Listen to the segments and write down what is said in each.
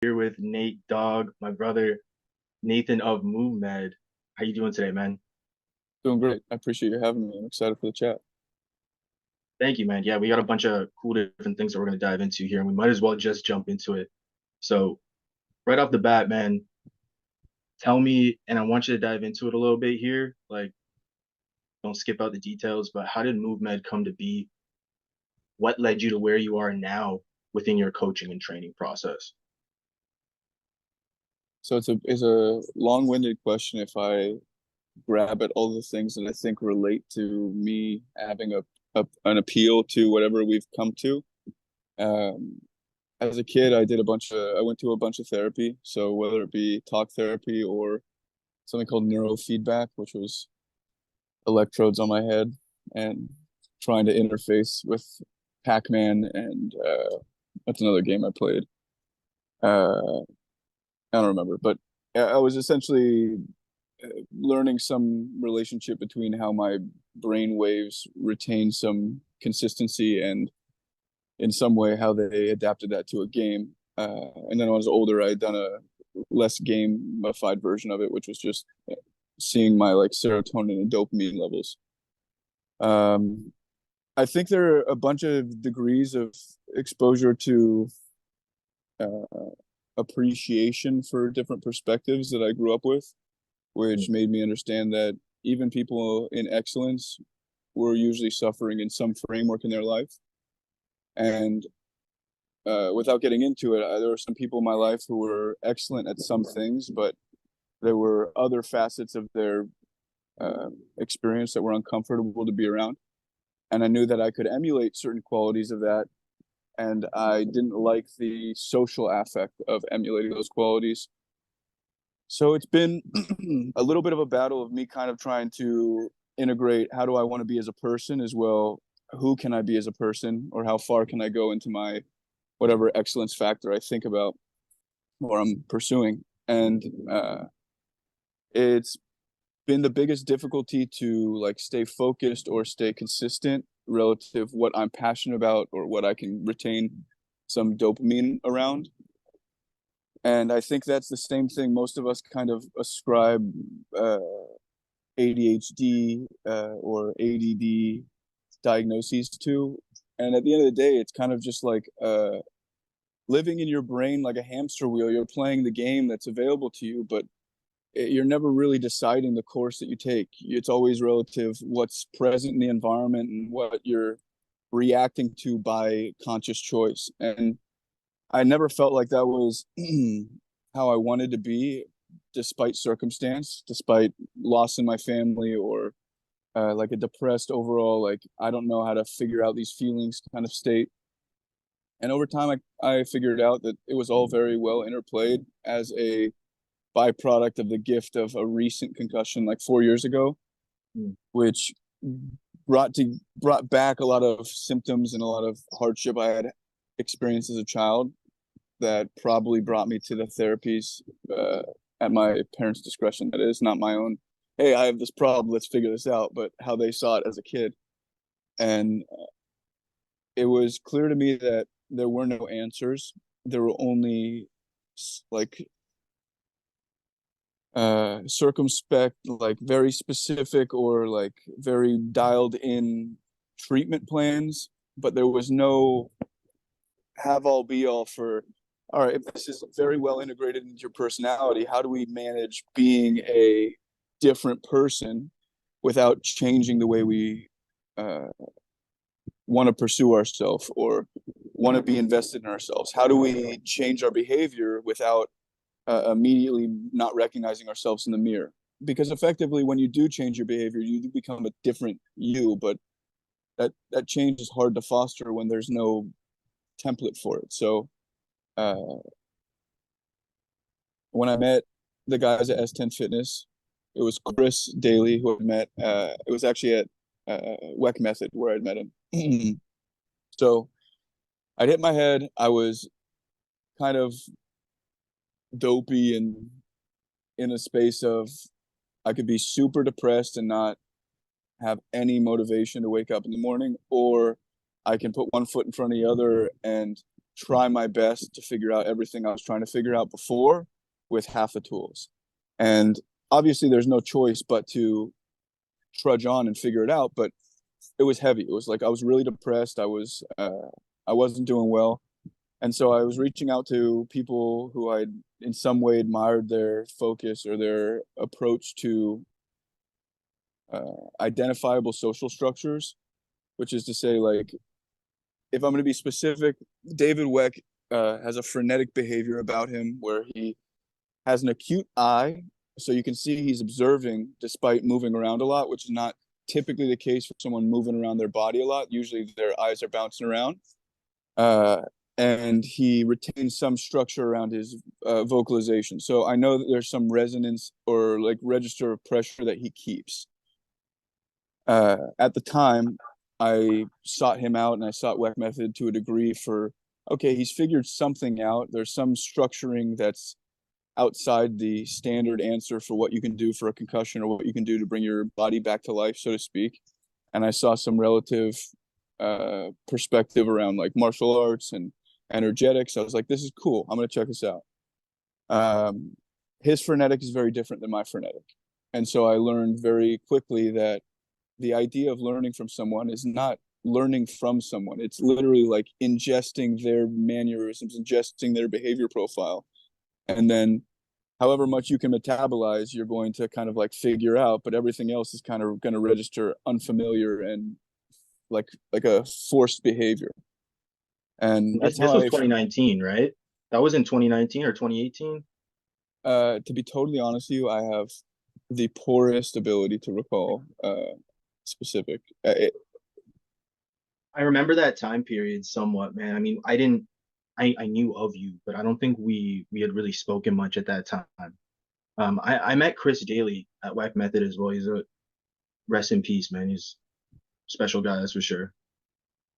Here with Nate Dog, my brother Nathan of MovMed. How you doing today, man? Doing great. I appreciate you having me. I'm excited for the chat. Thank you, man. Yeah, we got a bunch of cool different things that we're gonna dive into here, and we might as well just jump into it. So, right off the bat, man, tell me, and I want you to dive into it a little bit here. Like, don't skip out the details, but how did MovMed come to be? What led you to where you are now within your coaching and training process? So it's a long-winded question if I grab at all the things that I think relate to me having an appeal to whatever we've come to. Um, as a kid, I went to a bunch of therapy. So whether it be talk therapy or something called neurofeedback, which was electrodes on my head and trying to interface with Pac-Man and that's another game I played. Uh, I don't remember, but I was essentially learning some relationship between how my brain waves retain some consistency and in some way how they adapted that to a game. And then when I was older, I had done a less gamified version of it, which was just seeing my like serotonin and dopamine levels. Um, I think there are a bunch of degrees of exposure to uh, appreciation for different perspectives that I grew up with, which made me understand that even people in excellence were usually suffering in some framework in their life. And without getting into it, there were some people in my life who were excellent at some things, but there were other facets of their experience that were uncomfortable to be around. And I knew that I could emulate certain qualities of that. And I didn't like the social affect of emulating those qualities. So it's been a little bit of a battle of me kind of trying to integrate how do I want to be as a person as well, who can I be as a person, or how far can I go into my whatever excellence factor I think about or I'm pursuing. And it's been the biggest difficulty to like stay focused or stay consistent relative what I'm passionate about or what I can retain some dopamine around. And I think that's the same thing most of us kind of ascribe ADHD or ADD diagnoses to. And at the end of the day, it's kind of just like living in your brain like a hamster wheel. You're playing the game that's available to you, but you're never really deciding the course that you take. It's always relative what's present in the environment and what you're reacting to by conscious choice. And I never felt like that was how I wanted to be, despite circumstance, despite loss in my family or like a depressed overall, like I don't know how to figure out these feelings kind of state. And over time, I figured out that it was all very well interplayed as a byproduct of the gift of a recent concussion, like 4 years ago, Mm. which brought back a lot of symptoms and a lot of hardship I had experienced as a child that probably brought me to the therapies at my parents' discretion. That is not my own. Hey, I have this problem. Let's figure this out. But how they saw it as a kid, and it was clear to me that there were no answers. There were only like circumspect, like very specific or like very dialed in treatment plans, but there was no have all be all for all right, if this is very well integrated into your personality, how do we manage being a different person without changing the way we uh, want to pursue ourselves or want to be invested in ourselves? How do we change our behavior without immediately not recognizing ourselves in the mirror? Because effectively, when you do change your behavior, you do become a different you, but that change is hard to foster when there's no template for it. So uh, when I met the guys at S10 Fitness, it was Chris Daly who I met. It was actually at WEC Method where I'd met him. So I'd hit my head. I was kind of dopey and in a space of I could be super depressed and not have any motivation to wake up in the morning, or I can put one foot in front of the other and try my best to figure out everything I was trying to figure out before with half the tools. And obviously there's no choice but to trudge on and figure it out, but it was heavy. It was like I was really depressed. I wasn't doing well. And so I was reaching out to people who I'd in some way admired their focus or their approach to identifiable social structures, which is to say, like, if I'm going to be specific, David Weck has a frenetic behavior about him where he has an acute eye. So you can see he's observing despite moving around a lot, which is not typically the case for someone moving around their body a lot. Usually their eyes are bouncing around. Uh, and he retains some structure around his vocalization. So I know that there's some resonance or like register of pressure that he keeps. At the time, I sought him out and I sought Weck method to a degree for, okay, he's figured something out. There's some structuring that's outside the standard answer for what you can do for a concussion or what you can do to bring your body back to life, so to speak. And I saw some relative perspective around like martial arts and energetics. I was like, this is cool. I'm going to check this out. His frenetic is very different than my frenetic. And so I learned very quickly that the idea of learning from someone is not learning from someone. It's literally like ingesting their mannerisms, ingesting their behavior profile. And then however much you can metabolize, you're going to kind of like figure out, but everything else is kind of going to register unfamiliar and like a forced behavior. And that's This how was I 2019, right? That was in 2019 or 2018. to be totally honest with you, I have the poorest ability to recall specific. I remember that time period somewhat, man. I mean, I knew of you, but I don't think we had really spoken much at that time. I met Chris Daly at Whack Method as well. He's a rest in peace, man. He's a special guy, that's for sure.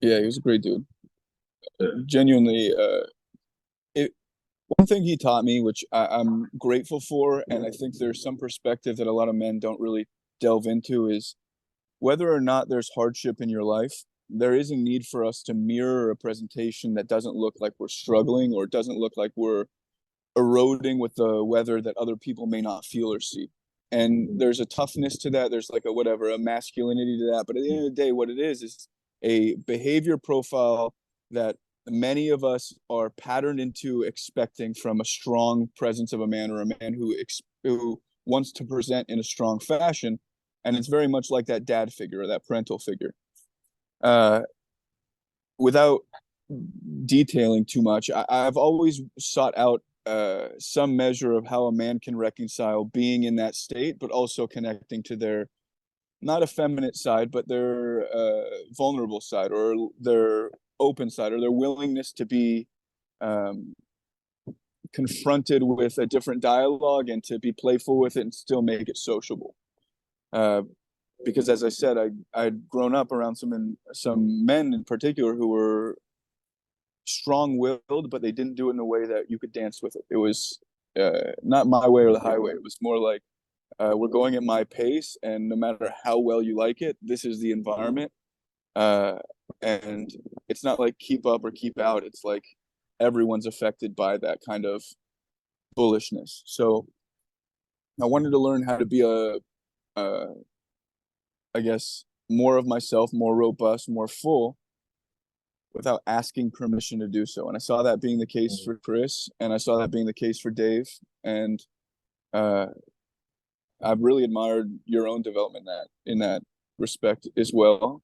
Yeah, he was a great dude. Uh, Genuinely, it, one thing he taught me, which I'm grateful for, and I think there's some perspective that a lot of men don't really delve into, is whether or not there's hardship in your life, there is a need for us to mirror a presentation that doesn't look like we're struggling or doesn't look like we're eroding with the weather that other people may not feel or see. And there's a toughness to that. There's like a whatever, a masculinity to that. But at the end of the day, what it is a behavior profile that many of us are patterned into expecting from a strong presence of a man or a man who wants to present in a strong fashion. And it's very much like that dad figure or that parental figure. Uh, Without detailing too much, I've always sought out some measure of how a man can reconcile being in that state, but also connecting to their not effeminate side, but their vulnerable side or their open side or their willingness to be um, confronted with a different dialogue and to be playful with it and still make it sociable. Uh, because as I said, I'd grown up around some men in particular who were strong-willed, but they didn't do it in a way that you could dance with it. It was not my way or the highway. It was more like we're going at my pace, and no matter how well you like it, this is the environment. Uh, and it's not like keep up or keep out. It's like everyone's affected by that kind of bullishness. So I wanted to learn how to be uh, I guess, more of myself, more robust, more full, without asking permission to do so. And I saw that being the case for Chris, and I saw that being the case for Dave. And uh, I've really admired your own development in that respect as well.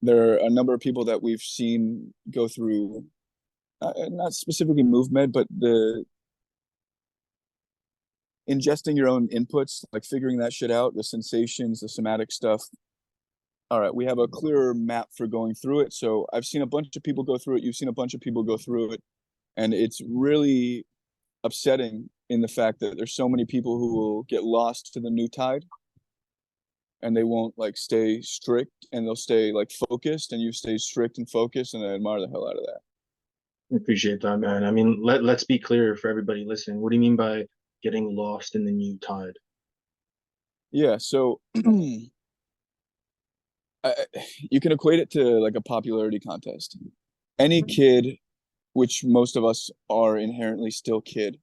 There are a number of people that we've seen go through, not specifically MovMed, but the ingesting your own inputs, like figuring that shit out, the sensations, the somatic stuff. All right, we have a clearer map for going through it. So I've seen a bunch of people go through it. You've seen a bunch of people go through it. And it's really upsetting in the fact that there's so many people who will get lost to the new tide and they won't like stay strict and they'll stay like focused and you stay strict and focused. And I admire the hell out of that. I appreciate that, man. I mean, let's be clear for everybody listening. What do you mean by getting lost in the new tide? Yeah. So I, you can equate it to like a popularity contest. Any kid which most of us are inherently still kid.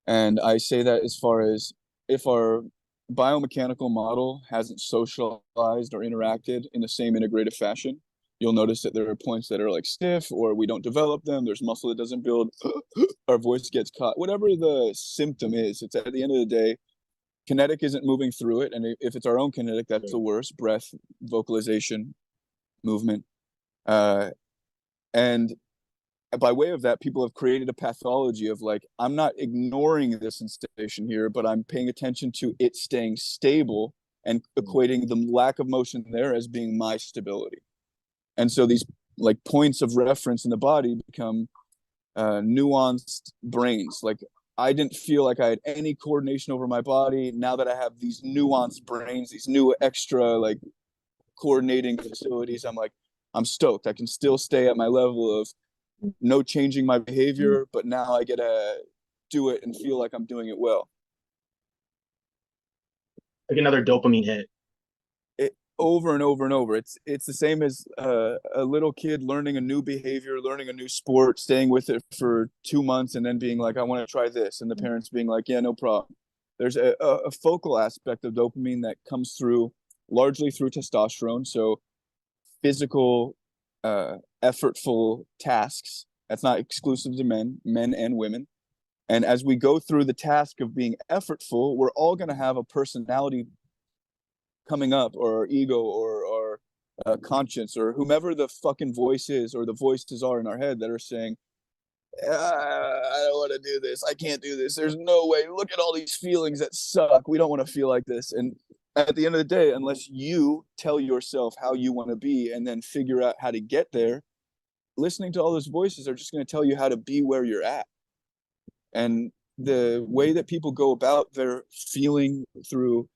And I say that as far as if our biomechanical model hasn't socialized or interacted in the same integrative fashion, you'll notice that there are points that are like stiff or we don't develop them. There's muscle that doesn't build. Our voice gets caught. Whatever the symptom is, it's at the end of the day, kinetic isn't moving through it. And if it's our own kinetic, that's the worst. Breath, vocalization, movement. And by way of that, people have created a pathology of like, I'm not ignoring this sensation here, but I'm paying attention to it staying stable and equating the lack of motion there as being my stability. And so these like points of reference in the body become nuanced brains. Like I didn't feel like I had any coordination over my body. Now that I have these nuanced brains, these new extra like coordinating facilities, I'm like, I'm stoked. I can still stay at my level of no changing my behavior, but now I get to do it and feel like I'm doing it well. Like another dopamine hit. It over and over and over. It's the same as a little kid learning a new behavior, learning a new sport, staying with it for 2 months, and then being like, I want to try this, and the parents being like, yeah, no problem. There's a focal aspect of dopamine that comes through largely through testosterone. So physical, effortful tasks. That's not exclusive to men and women. And as we go through the task of being effortful, we're all going to have a personality coming up, or our ego, or our conscience, or whomever the fucking voice is, or the voices are in our head that are saying, I don't want to do this. I can't do this. There's no way. Look at all these feelings that suck. We don't want to feel like this. And at the end of the day, unless you tell yourself how you want to be and then figure out how to get there, listening to all those voices are just going to tell you how to be where you're at. And the way that people go about their feeling through,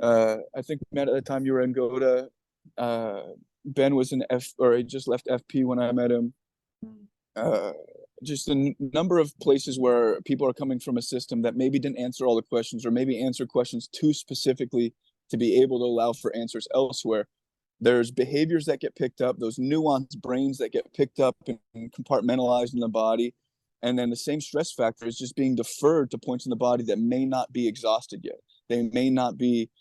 I think, Matt, at the time you were in Goda, Ben was in or he just left FP when I met him. Just a number of places where people are coming from a system that maybe didn't answer all the questions, or maybe answer questions too specifically to be able to allow for answers elsewhere. There's behaviors that get picked up, those nuanced brains that get picked up and compartmentalized in the body. And then the same stress factor is just being deferred to points in the body that may not be exhausted yet. They may not be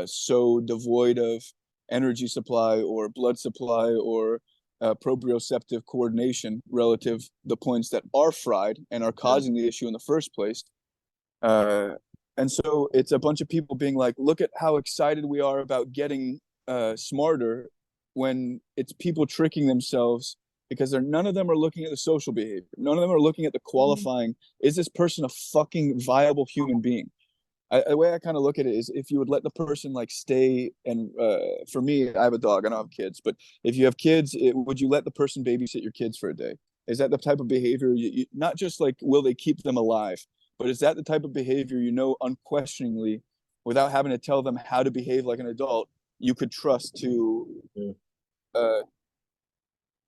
so devoid of energy supply or blood supply or proprioceptive coordination relative to the points that are fried and are causing the issue in the first place. And so it's a bunch of people being like, look at how excited we are about getting smarter, when it's people tricking themselves, because none of them are looking at the social behavior. None of them are looking at the qualifying. Is this person a fucking viable human being? The way I kind of look at it is, if you would let the person like stay, and for me, I have a dog, I don't have kids, but if you have kids, would you let the person babysit your kids for a day? Is that the type of behavior not just like, will they keep them alive, but is that the type of behavior, unquestioningly, without having to tell them how to behave like an adult, you could trust to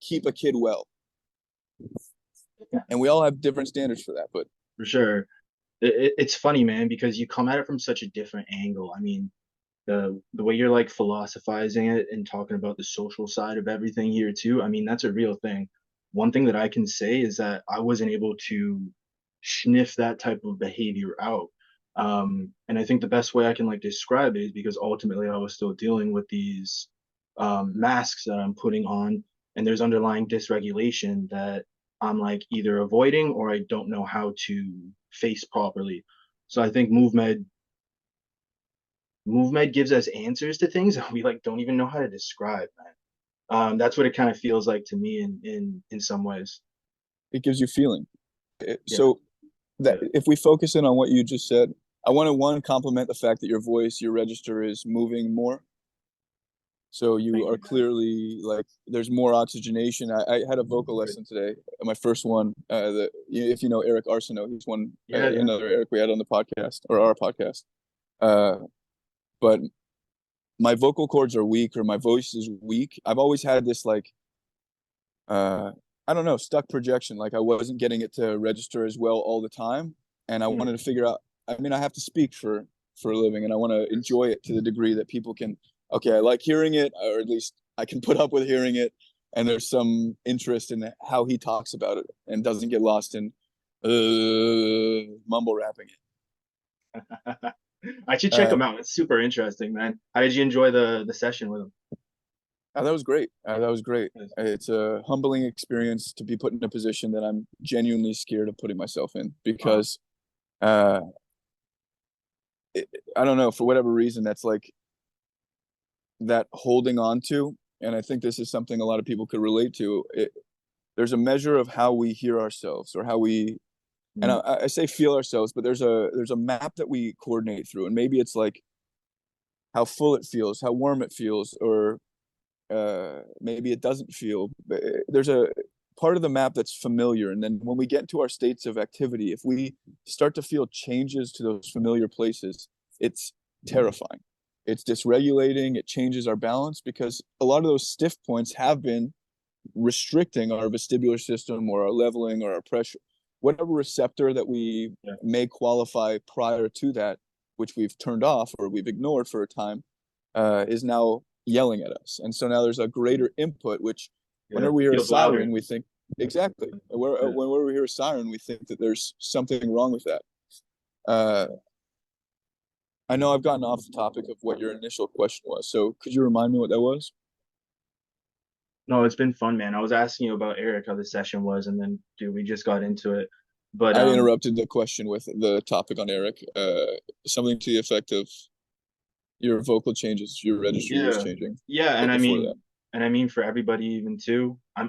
keep a kid well? And we all have different standards for that, but For sure. It's funny, man, because you come at it from such a different angle. I mean, the way you're like philosophizing it and talking about the social side of everything here too, I mean, that's a real thing. One thing that I can say is that I wasn't able to sniff that type of behavior out. And I think the best way I can like describe it is because ultimately I was still dealing with these masks that I'm putting on, and there's underlying dysregulation that I'm like either avoiding or I don't know how to face properly. So I think MovMed gives us answers to things that we like don't even know how to describe, man. That's what it kind of feels like to me in some ways. it gives you feeling. Yeah, So that yeah. if we focus in on what you just said, I want to compliment the fact that your voice, your register is moving more. So you Thank are you, man. clearly like, there's more oxygenation. I had a vocal lesson today, my first one. If you know Eric Arsenault, he's one, Yeah, yeah. another Eric we had on the podcast, or our podcast. But my vocal cords are weak, or my voice is weak. I've always had this like, I don't know, stuck projection. Like I wasn't getting it to register as well all the time, and I wanted to figure out. I mean, I have to speak for a living, and I want to enjoy it to the degree that people can. Okay, I like hearing it, or at least I can put up with hearing it. and there's some interest in how he talks about it and doesn't get lost in mumble rapping it. I should check Uh, him out. It's super interesting, man. How did you enjoy the session with him? that was great. That was great. Yes. It's a humbling experience to be put in a position that I'm genuinely scared of putting myself in Wow. because uh, I don't know, for whatever reason, that's like that holding on to. And I think this is something a lot of people could relate to. There's a measure of how we hear ourselves or how we, and Mm, I say feel ourselves, but there's a map that we coordinate through. And maybe it's like how full it feels, how warm it feels, or maybe it doesn't feel. There's a part of the map that's familiar, and then when we get into our states of activity, if we start to feel changes to those familiar places, it's terrifying. It's dysregulating. It changes our balance because a lot of those stiff points have been restricting our vestibular system or our leveling or our pressure, whatever receptor that we yeah. may qualify prior to that, which we've turned off or we've ignored for a time, is now yelling at us. And so now there's a greater input, which Yeah. whenever we hear a Feels louder. siren, we think, exactly. Yeah. Whenever we hear a siren, we think that there's something wrong with that. Uh, I know I've gotten off the topic of what your initial question was. So could you remind me what that was? No, it's been fun, man. I was asking you about Eric, how the session was, and then dude, we just got into it. But I interrupted the question with the topic on Eric. Something to the effect of your vocal changes, your registry was yeah, changing. yeah, But before that, and I mean for everybody even too. I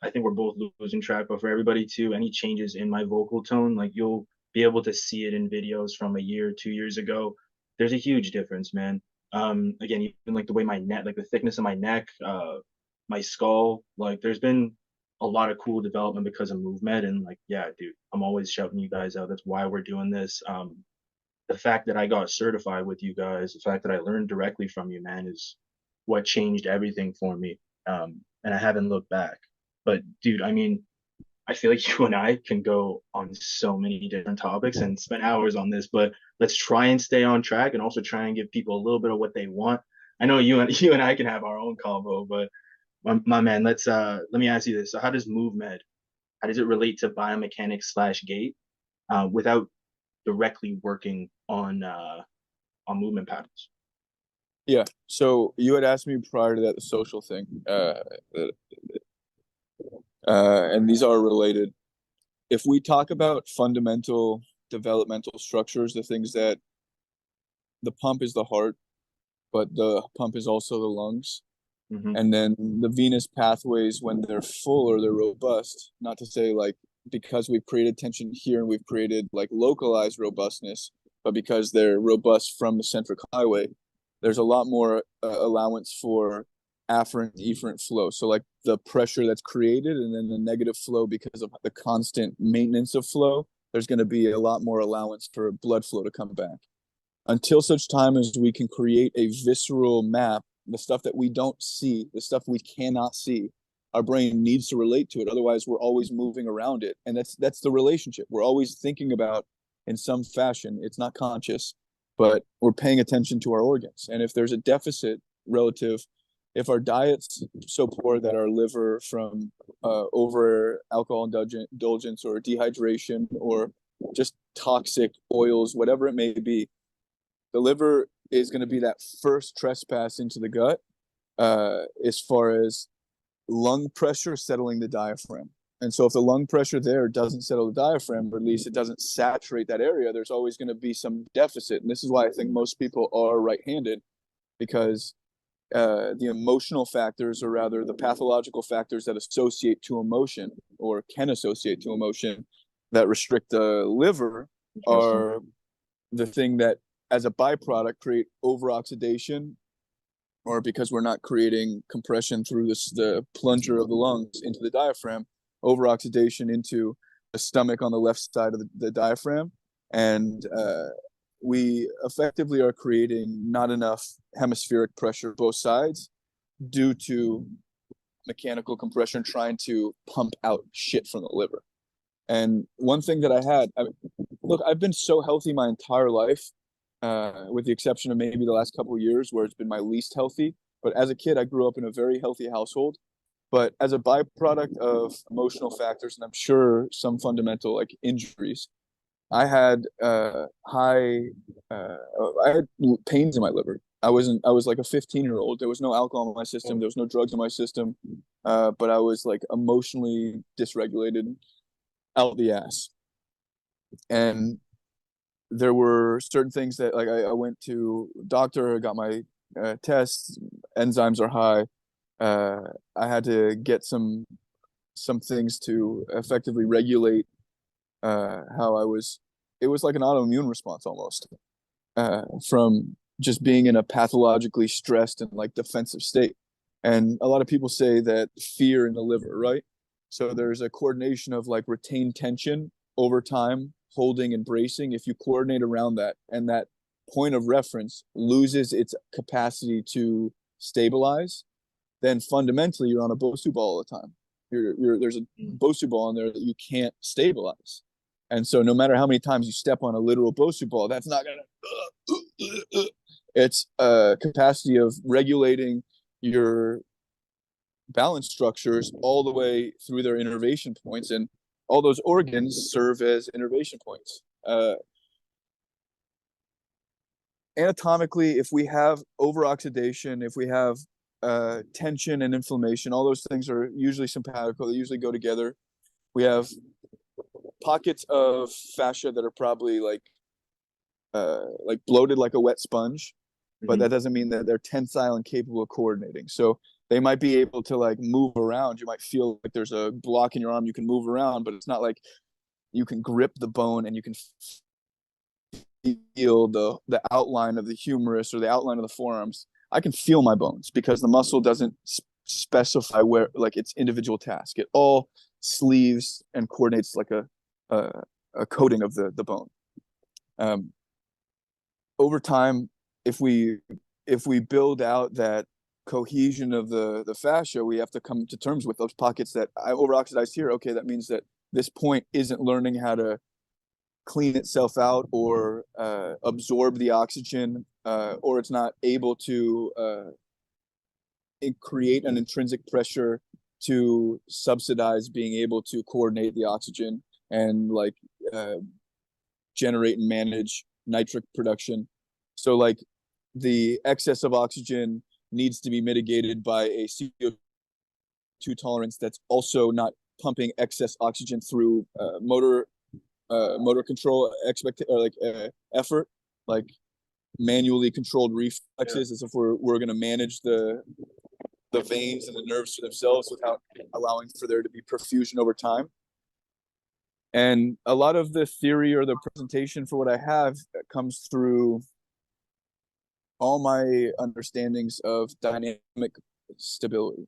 think we're both losing track, but for everybody too, any changes in my vocal tone, like you'll be able to see it in videos from a year, 2 years ago. There's a huge difference, man. Again, even like the way my neck, like the thickness of my neck, my skull, like there's been a lot of cool development because of MovMed, and like, yeah, dude, I'm always shouting you guys out. That's why we're doing this. The fact that I got certified with you guys, the fact that I learned directly from you, man, is what changed everything for me. And I haven't looked back. But dude, I mean, I feel like you and I can go on so many different topics and spend hours on this, but let's try and stay on track and also try and give people a little bit of what they want. I know you and I can have our own convo, but my man, let me ask you this. So how does MoveMed, how does it relate to biomechanics slash gait without directly working on movement patterns? yeah. So you had asked me prior to that the social thing, and these are related. If we talk about fundamental developmental structures, the things that the pump is the heart, but the pump is also the lungs. Hmm. And then the venous pathways, when they're full or they're robust, not to say like because we've created tension here and we've created like localized robustness, but because they're robust from the centric highway, there's a lot more allowance for afferent efferent flow. So like the pressure that's created and then the negative flow because of the constant maintenance of flow, there's going to be a lot more allowance for blood flow to come back until such time as we can create a visceral map, the stuff that we don't see, the stuff we cannot see. Our brain needs to relate to it. Otherwise, we're always moving around it. And that's the relationship. We're always thinking about in some fashion. It's not conscious, but we're paying attention to our organs. And if there's a deficit relative, if our diet's so poor that our liver from over alcohol indulgence or dehydration or just toxic oils, whatever it may be, the liver is going to be that first trespass into the gut as far as lung pressure settling the diaphragm. And so if the lung pressure there doesn't settle the diaphragm, or at least it doesn't saturate that area, there's always going to be some deficit. And this is why I think most people are right-handed, because the emotional factors, or rather the pathological factors that associate to emotion or can associate to emotion that restrict the liver, Interesting. are the thing that as a byproduct create overoxidation, or because we're not creating compression through the plunger of the lungs into the diaphragm, overoxidation into the stomach on the left side of the diaphragm. And we effectively are creating not enough hemispheric pressure both sides due to mechanical compression trying to pump out shit from the liver. And one thing that look, I've been so healthy my entire life, with the exception of maybe the last couple of years where it's been my least healthy. But as a kid, I grew up in a very healthy household. But as a byproduct of emotional factors, and I'm sure some fundamental like injuries, I had I had pains in my liver. I was like a 15-year-old. There was no alcohol in my system. There was no drugs in my system. But I was like emotionally dysregulated out the ass. And there were certain things that like I went to doctor, got my tests, enzymes are high. Uh, I had to get some things to effectively regulate how I was. It was like an autoimmune response almost from just being in a pathologically stressed and like defensive state. And a lot of people say that fear in the liver, right? So there's a coordination of like retained tension over time, holding and bracing. If you coordinate around that, and that point of reference loses its capacity to stabilize, then fundamentally you're on a Bosu ball all the time. There's a Bosu ball in there that you can't stabilize. And so no matter how many times you step on a literal Bosu ball, that's not gonna. It's a capacity of regulating your balance structures all the way through their innervation points, and all those organs serve as innervation points. Anatomically, if we have overoxidation, if we have tension and inflammation, all those things are usually simpatico. They usually go together. We have pockets of fascia that are probably like bloated like a wet sponge, but Mm-hmm. that doesn't mean that they're tensile and capable of coordinating. So they might be able to like move around. You might feel like there's a block in your arm, you can move around, but it's not like you can grip the bone and you can feel the outline of the humerus or the outline of the forearms. I can feel my bones because the muscle doesn't specify where like its individual task. It all sleeves and coordinates like a coating of the bone. Um, Over time, if we build out that cohesion of the fascia, we have to come to terms with those pockets that I overoxidized here. Okay, that means that this point isn't learning how to clean itself out or absorb the oxygen, or it's not able to create an intrinsic pressure to subsidize being able to coordinate the oxygen and like uh, generate and manage nitric production. So like the excess of oxygen needs to be mitigated by a CO2 tolerance that's also not pumping excess oxygen through motor control effort, like manually controlled Yeah. reflexes, as if we're going to manage the veins and the nerves for themselves without allowing for there to be perfusion over time. And a lot of the theory or the presentation for what I have comes through all my understandings of dynamic stability.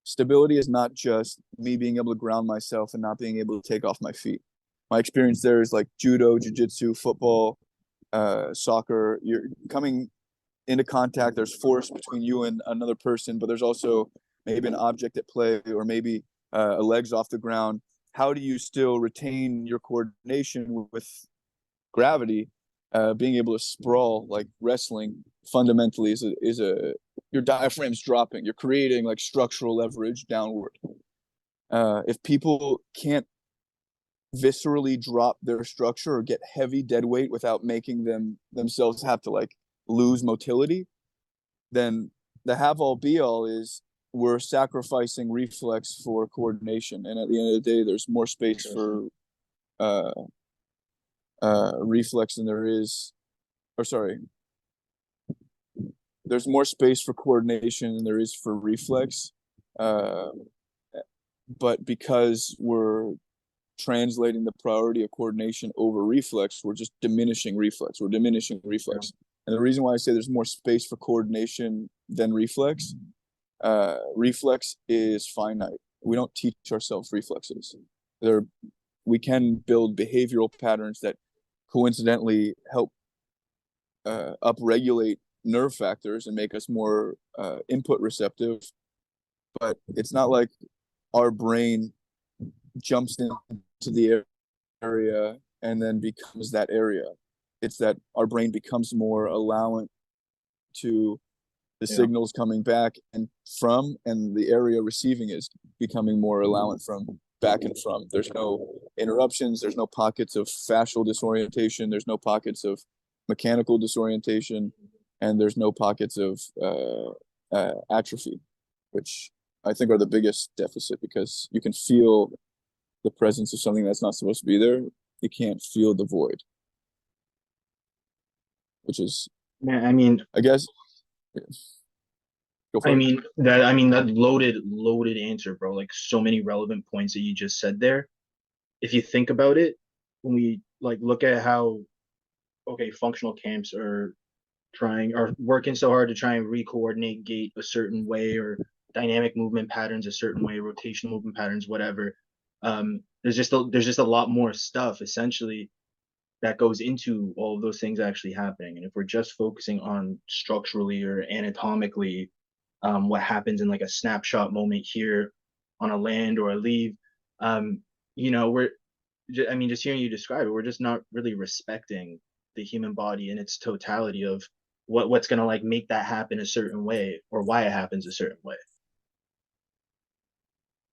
Stability is not just me being able to ground myself and not being able to take off my feet. My experience there is like judo, jiu-jitsu, football, soccer. You're coming into contact. There's force between you and another person, but there's also maybe an object at play, or maybe a leg's off the ground. How do you still retain your coordination with gravity? Being able to sprawl like wrestling fundamentally is a your diaphragm's dropping. You're creating like structural leverage downward. If people can't viscerally drop their structure or get heavy dead weight without making themselves have to like lose motility, then the have all be all is we're sacrificing reflex for coordination. And at the end of the day, there's more space for uh, reflex than there is, or sorry, there's more space for coordination than there is for reflex. Uh, but because we're translating the priority of coordination over reflex, we're just diminishing reflex. We're diminishing reflex. And the reason why I say there's more space for coordination than reflex, reflex is finite. We don't teach ourselves reflexes. We can build behavioral patterns that coincidentally help upregulate nerve factors and make us more input receptive. But it's not like our brain jumps into the area and then becomes that area. It's that our brain becomes more allowant to the Yeah. signals coming back and from, and the area receiving is becoming more allowant from back and from. There's no interruptions. There's no pockets of fascial disorientation. There's no pockets of mechanical disorientation, and there's no pockets of atrophy, which I think are the biggest deficit, because you can feel the presence of something that's not supposed to be there. You can't feel the void, which is, Man, I mean, I guess, yeah. Go I for it. mean that I mean that loaded answer, bro. Like so many relevant points that you just said there. If you think about it, when we like look at how okay, functional camps are working so hard to try and re-coordinate gait a certain way or dynamic movement patterns a certain way, rotational movement patterns, whatever. There's just a lot more stuff essentially that goes into all of those things actually happening. And if we're just focusing on structurally or anatomically, what happens in like a snapshot moment here on a land or a leave, um, you know, I mean, just hearing you describe it, we're just not really respecting the human body in its totality of what's gonna like make that happen a certain way or why it happens a certain way.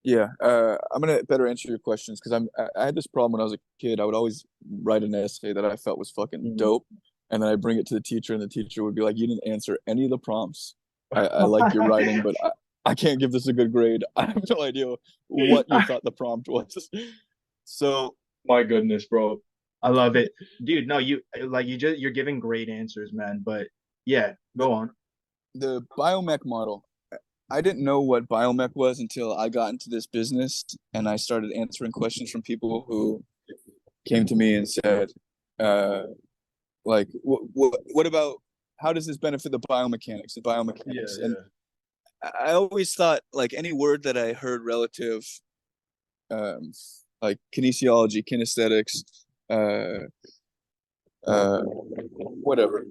Yeah, I'm gonna better answer your questions, because I had this problem when I was a kid. I would always write an essay that I felt was fucking Mm. dope, and then I bring it to the teacher, and the teacher would be like, "You didn't answer any of the prompts. I like your writing, but I can't give this a good grade. I have no idea what you thought the prompt was." So My goodness, bro. I love it. Dude, no, you're giving great answers, man. But yeah, the go on. the biomech model, I didn't know what biomech was until I got into this business and I started answering questions from people who came to me and said, uh, like, what about, how does this benefit the biomechanics, Yeah, And yeah. I always thought, like, any word that I heard relative, um, like kinesiology, kinesthetics, uh, whatever,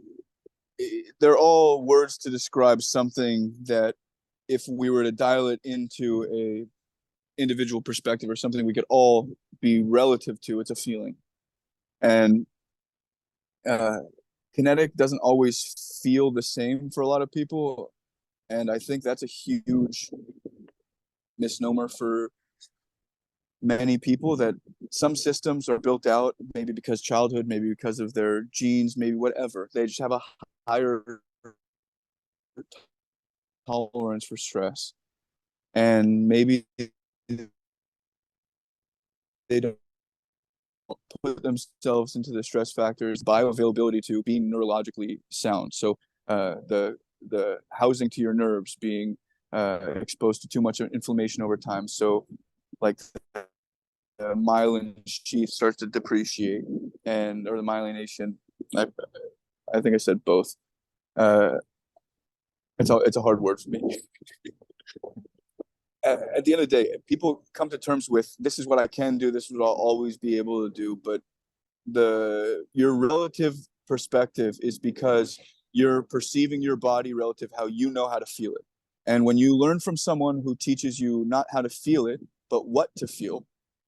they're all words to describe something that, if we were to dial it into a individual perspective or something we could all be relative to, it's a feeling. And uh, kinetic doesn't always feel the same for a lot of people, and I think that's a huge misnomer for many people, that some systems are built out maybe because childhood, maybe because of their genes, maybe whatever, they just have a higher tolerance for stress, and maybe they don't put themselves into the stress factors, bioavailability to being neurologically sound. So the housing to your nerves being exposed to too much inflammation over time. So like the myelin sheath starts to depreciate, and or the myelination. I, I think I said both. Uh, it's a hard word for me. At the end of the day, people come to terms with, this is what I can do, this is what I'll always be able to do. But your relative perspective is because you're perceiving your body relative how you know how to feel it. And when you learn from someone who teaches you not how to feel it, but what to feel,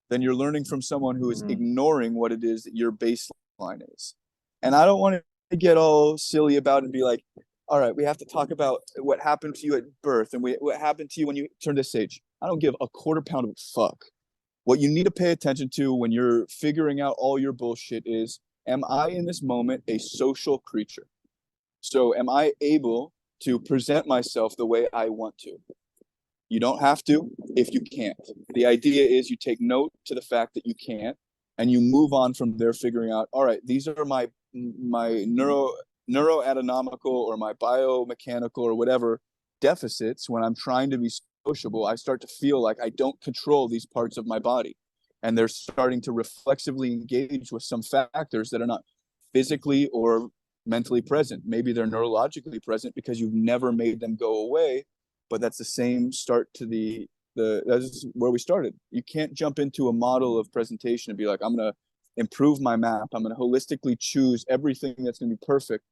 then you're learning from someone who is Mm. ignoring what it is that your baseline is. And I don't want to get all silly about it and be like, all right, we have to talk about what happened to you at birth and what happened to you when you turned this age. I don't give a quarter pound of a fuck. What you need to pay attention to when you're figuring out all your bullshit is, am I in this moment a social creature? So am I able to present myself the way I want to? You don't have to if you can't. The idea is you take note to the fact that you can't, and you move on from there, figuring out, all right, these are my neuroanatomical or my biomechanical or whatever deficits. When I'm trying to be sociable, I start to feel like I don't control these parts of my body, and they're starting to reflexively engage with some factors that are not physically or mentally present. Maybe they're neurologically present because you've never made them go away, but that's the same start to the that's where we started. You can't jump into a model of presentation and be like, I'm going to improve my map, I'm going to holistically choose everything that's going to be perfect,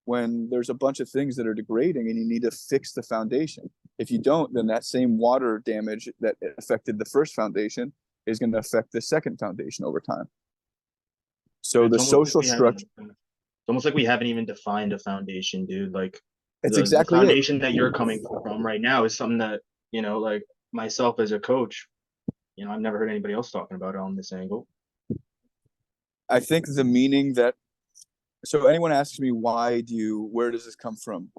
when there's a bunch of things that are degrading and you need to fix the foundation. If you don't, then that same water damage that affected the first foundation is going to affect the second foundation over time. So It's the almost like social we haven't structure, it's almost like we haven't even defined a foundation, dude. Like It's the exactly it. foundation that you're coming from right now is something that, like myself as a coach, I've never heard anybody else talking about it on this angle. I think the meaning that, so anyone asks me, where does this come from?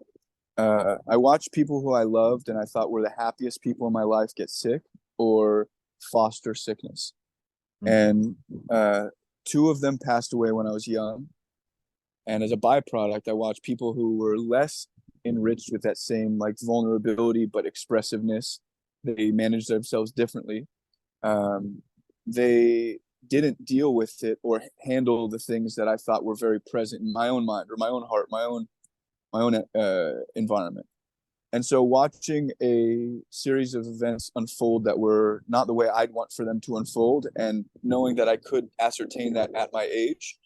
I watched people who I loved and I thought were the happiest people in my life get sick or foster sickness. Mm. And two of them passed away when I was young. And as a byproduct, I watched people who were less enriched with that same like vulnerability but expressiveness. They managed themselves differently. Um, they didn't deal with it or handle the things that I thought were very present in my own mind or my own heart, my own environment. And so watching a series of events unfold that were not the way I'd want for them to unfold, and knowing that I could ascertain that at my age,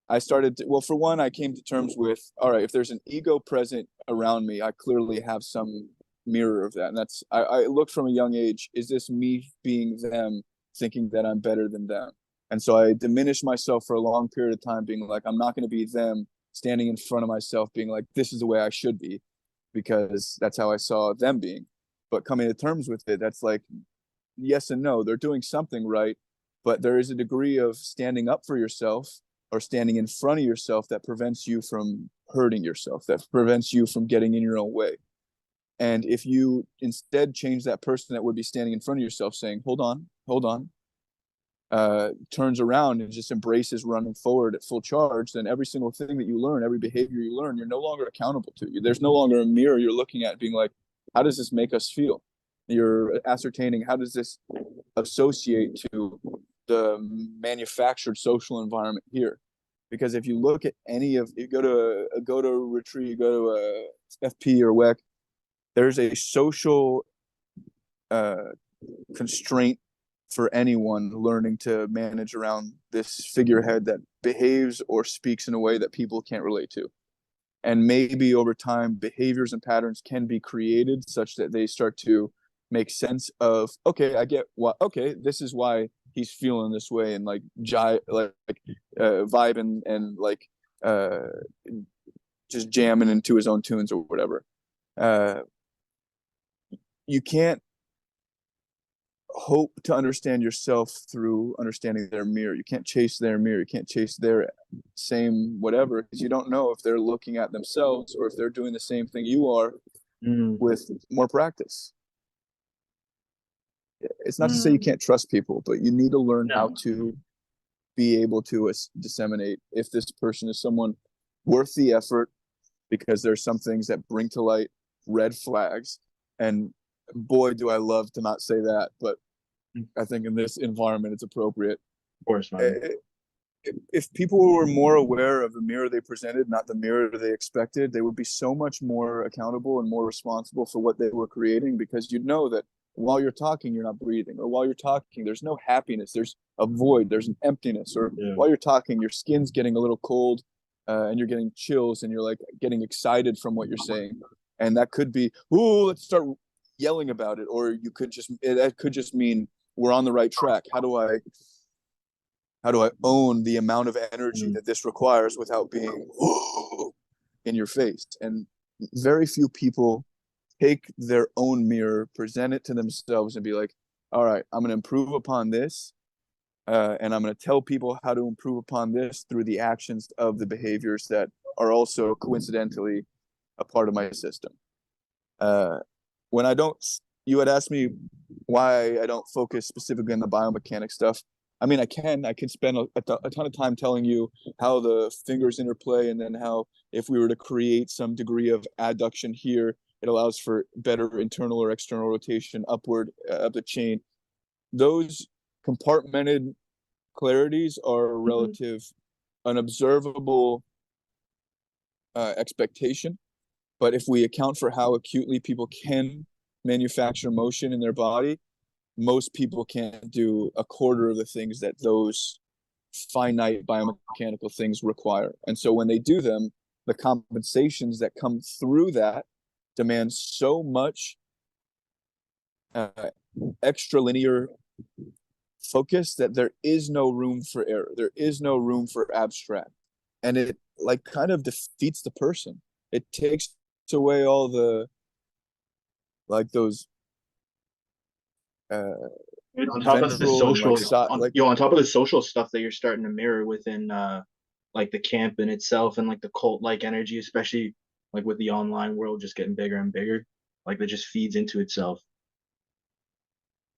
I started to, well, for one, I came to terms with, all right, if there's an ego present around me, I clearly have some mirror of that. And I looked from a young age, is this me being them, thinking that I'm better than them? And so I diminished myself for a long period of time, being like, I'm not going to be them, standing in front of myself, being like, this is the way I should be, because that's how I saw them being. But coming to terms with it, that's like, yes and no. They're doing something right, but there is a degree of standing up for yourself or standing in front of yourself that prevents you from hurting yourself, that prevents you from getting in your own way. And if you instead change that person that would be standing in front of yourself saying, hold on, turns around and just embraces running forward at full charge, then every single thing that you learn, every behavior you learn, you're no longer accountable to. You. There's no longer a mirror you're looking at being like, how does this make us feel? You're ascertaining how does this associate to the manufactured social environment here. Because if you look at any of, you go to a retreat, you go to a FP or WEC, there's a social uh, constraint for anyone learning to manage around this figurehead that behaves or speaks in a way that people can't relate to. And maybe over time, behaviors and patterns can be created such that they start to make sense of, okay, I get what, okay, this is why he's feeling this way, and like vibe and like uh, just jamming into his own tunes or whatever. Uh, you can't hope to understand yourself through understanding their mirror. You can't chase their mirror. You can't chase their same whatever, because you don't know if they're looking at themselves or if they're doing the same thing you are Mm. with more practice. It's not to say you Mm. can't trust people, but you need to learn how No. to be able to disseminate if this person is someone worth the effort, because there's some things that bring to light red flags. And boy, do I love to not say that, but Of I think in this environment, it's appropriate. course, man. Eh, if people were more aware of the mirror they presented, not the mirror they expected, they would be so much more accountable and more responsible for what they were creating, because you'd know that while you're talking, you're not breathing, or while you're talking, there's no happiness, there's a void, there's an emptiness, or Yeah. while you're talking, your skin's getting a little cold and you're getting chills and you're like getting excited from what you're saying. And that could be, ooh, let's start yelling about it. Or you could just, that could just mean we're on the right track. How do I own the amount of energy Mm. that this requires without being in your face? And very few people take their own mirror, present it to themselves, and be like, all right, I'm going to improve upon this. And I'm going to tell people how to improve upon this through the actions of the behaviors that are also coincidentally a part of my system. When I don't, you had asked me why I don't focus specifically on the biomechanic stuff. I mean, I can spend a ton of time telling you how the fingers interplay, and then how if we were to create some degree of adduction here, it allows for better internal or external rotation upward of the chain. Those compartmented clarities are Mm. relative, an observable expectation. But if we account for how acutely people can manufacture motion in their body, most people can't do a quarter of the things that those finite biomechanical things require. And so when they do them, the compensations that come through that demand so much uh, extra linear focus that there is no room for error. There is no room for abstract. And it like kind of defeats the person. It takes away all the like those uh Dude, on top of the ventral and like social, side like on top of the social stuff that you're starting to mirror within like the camp in itself and like the cult like energy, especially like with the online world just getting bigger and bigger, like that just feeds into itself.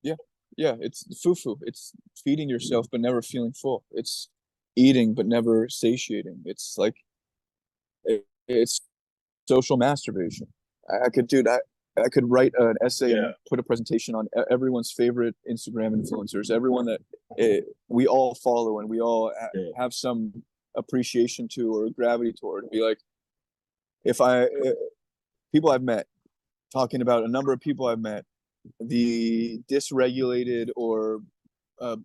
yeah, yeah, it's foo-foo. It's feeding yourself but never feeling full. It's eating but never satiating. It's like it's social masturbation. I could, dude, I could write an essay and Yeah. put a presentation on everyone's favorite Instagram influencers, everyone that we all follow and we all Yeah. have some appreciation to or gravity toward. Be like, if I people I've met, talking about a number of people I've met, the dysregulated or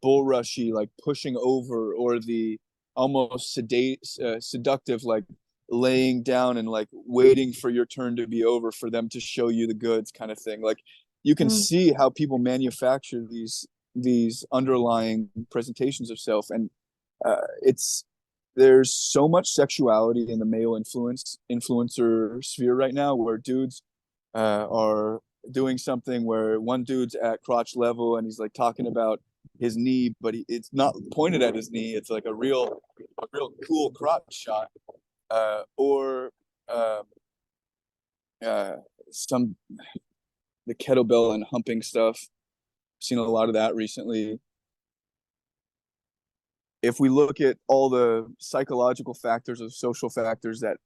bull rushy, like pushing over, or the almost seductive, like laying down and like waiting for your turn to be over for them to show you the goods kind of thing. Like you can Mm. see how people manufacture these underlying presentations of self, and it's there's so much sexuality in the male influencer sphere right now, where dudes are doing something where one dude's at crotch level and he's like talking about his knee, but it's not pointed at his knee. It's like a real cool crotch shot, or uh, uh, some the kettlebell and humping stuff. Seen a lot of that recently. If we look at all the psychological factors or social factors that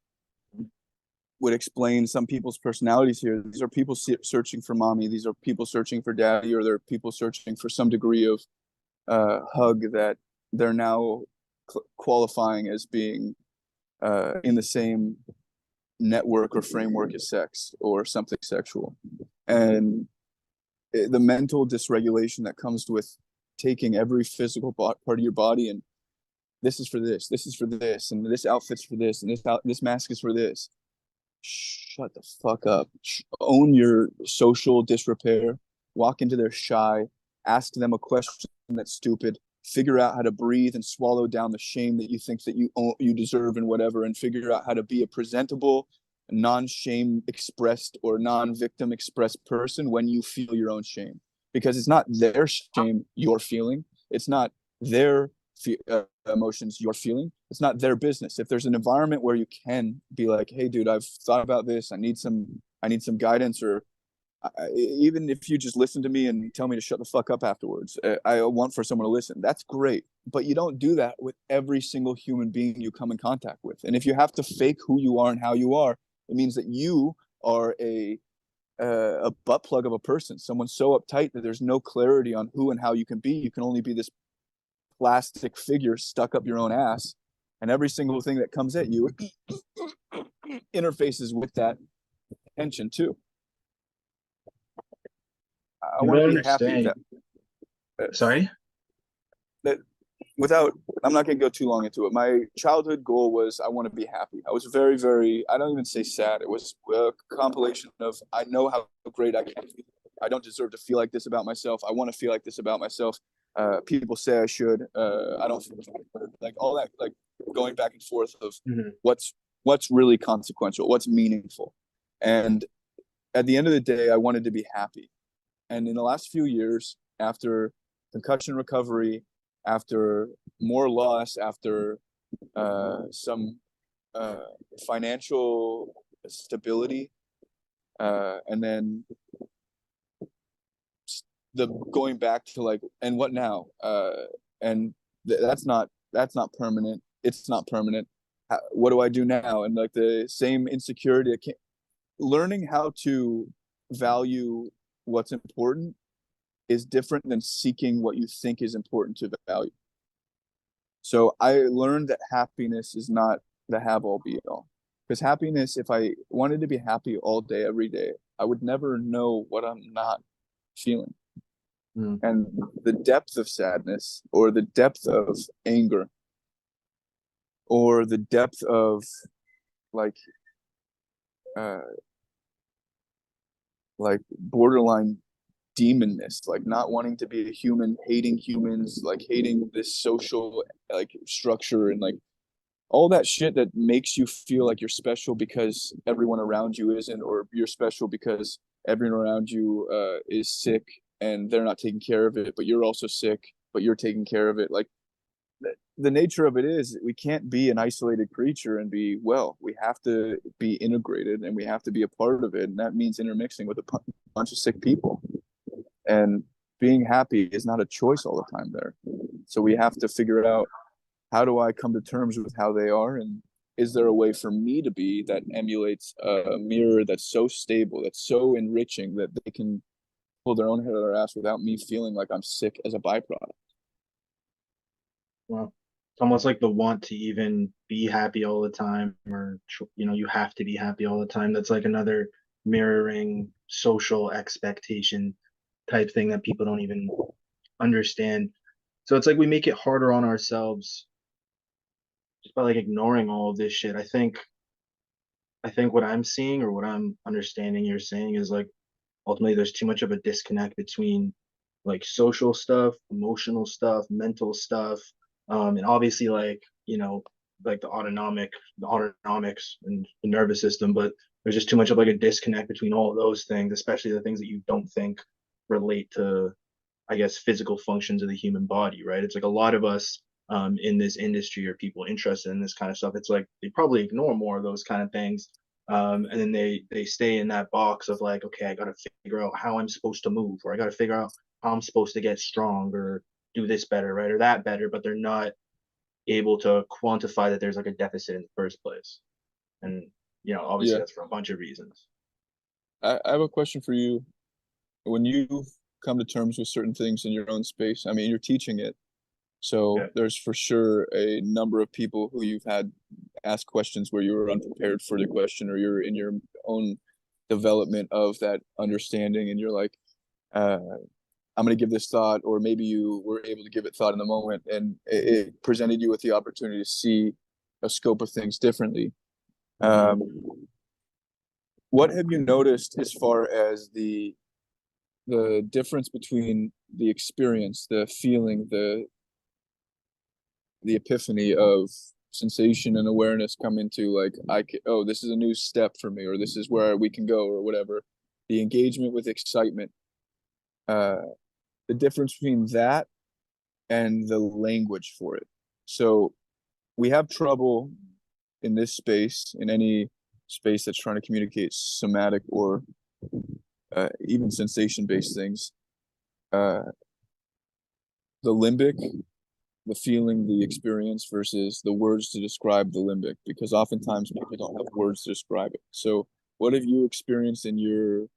would explain some people's personalities here. These are people searching for mommy. These are people searching for daddy, or they're people searching for some degree of hug that they're now qualifying as being in the same network or framework as sex or something sexual. And the mental dysregulation that comes with taking every physical part of your body and this is for this is for this, and this outfit's for this, and this mask is for this. Shut the fuck up. Own your social disrepair. Walk into their shy. Ask them a question that's stupid. Figure out how to breathe and swallow down the shame that you think that you deserve and whatever, and figure out how to be a presentable, non-shame expressed or non-victim expressed person when you feel your own shame, because it's not their shame you're feeling. It's not their emotions you're feeling. It's not their business. If there's an environment where you can be like, hey dude, I've thought about this, I need some guidance, or even if you just listen to me and tell me to shut the fuck up afterwards, I want for someone to listen. That's great, but you don't do that with every single human being you come in contact with. And if you have to fake who you are and how you are, it means that you are a butt plug of a person, someone so uptight that there's no clarity on who and how you can be. You can only be this plastic figure stuck up your own ass, and every single thing that comes at you interfaces with that tension too. I You want to don't be happy understand. uh, Sorry? that without I'm not going to go too long into it. My childhood goal was I want to be happy. I was very, very, I don't even say sad. It was a compilation of I know how great I can be. I don't deserve to feel like this about myself. I want to feel like this about myself. People say I should. I don't feel like all that, like going back and forth of Hmm. what's really consequential, what's meaningful. And at the end of the day, I wanted to be happy. And in the last few years, after concussion recovery, after more loss, after some uh, financial stability, and then the going back to like, and what now? And that's not permanent. It's not permanent. What do I do now? And like the same insecurity, learning how to value what's important is different than seeking what you think is important to value. So I learned that happiness is not the have all be all. Because happiness, if I wanted to be happy all day, every day, I would never know what I'm not feeling. Mm. And the depth of sadness, or the depth of anger, or the depth of like uh like borderline demonness, like not wanting to be a human, hating humans, like hating this social like structure, and like all that shit that makes you feel like you're special because everyone around you isn't, or you're special because everyone around you is sick and they're not taking care of it, but you're also sick, but you're taking care of it. Like the nature of it is we can't be an isolated creature and be well. We have to be integrated and we have to be a part of it, and that means intermixing with a bunch of sick people. And being happy is not a choice all the time there. So we have to figure out, how do I come to terms with how they are, and is there a way for me to be that emulates a mirror that's so stable, that's so enriching that they can pull their own head out of their ass without me feeling like I'm sick as a byproduct. Well, it's almost like the want to even be happy all the time, or you have to be happy all the time. That's like another mirroring social expectation type thing that people don't even understand. So it's like we make it harder on ourselves just by like ignoring all of this shit. I think what I'm seeing or what I'm understanding you're saying is like ultimately there's too much of a disconnect between like social stuff, emotional stuff, mental stuff, and obviously like like the autonomics and the nervous system. But there's just too much of like a disconnect between all of those things, especially the things that you don't think relate to, I guess, physical functions of the human body, right? It's like a lot of us in this industry or people interested in this kind of stuff. It's like they probably ignore more of those kind of things, and then they stay in that box of like, okay, I got to figure out how I'm supposed to move, or I got to figure out how I'm supposed to get strong, or do this better, right, or that better, but they're not able to quantify that there's like a deficit in the first place, and obviously Yeah, that's for a bunch of reasons. I have a question for you. When you come to terms with certain things in your own space, I mean, you're teaching it. Yeah. So there's for sure a number of people who you've had ask questions where you were unprepared for the question, or you're in your own development of that understanding, and you're like, I'm going to give this thought, or maybe you were able to give it thought in the moment, and it presented you with the opportunity to see a scope of things differently. Um, what have you noticed as far as the difference between the experience, the feeling, the epiphany of sensation and awareness come into, like, oh, this is a new step for me, or this is where we can go, or whatever, the engagement with excitement, uh the difference between that and the language for it. So we have trouble in this space, in any space that's trying to communicate somatic or even sensation based things, uh the limbic, the feeling, the experience versus the words to describe the limbic, because oftentimes people don't have words to describe it. So, what have you experienced in your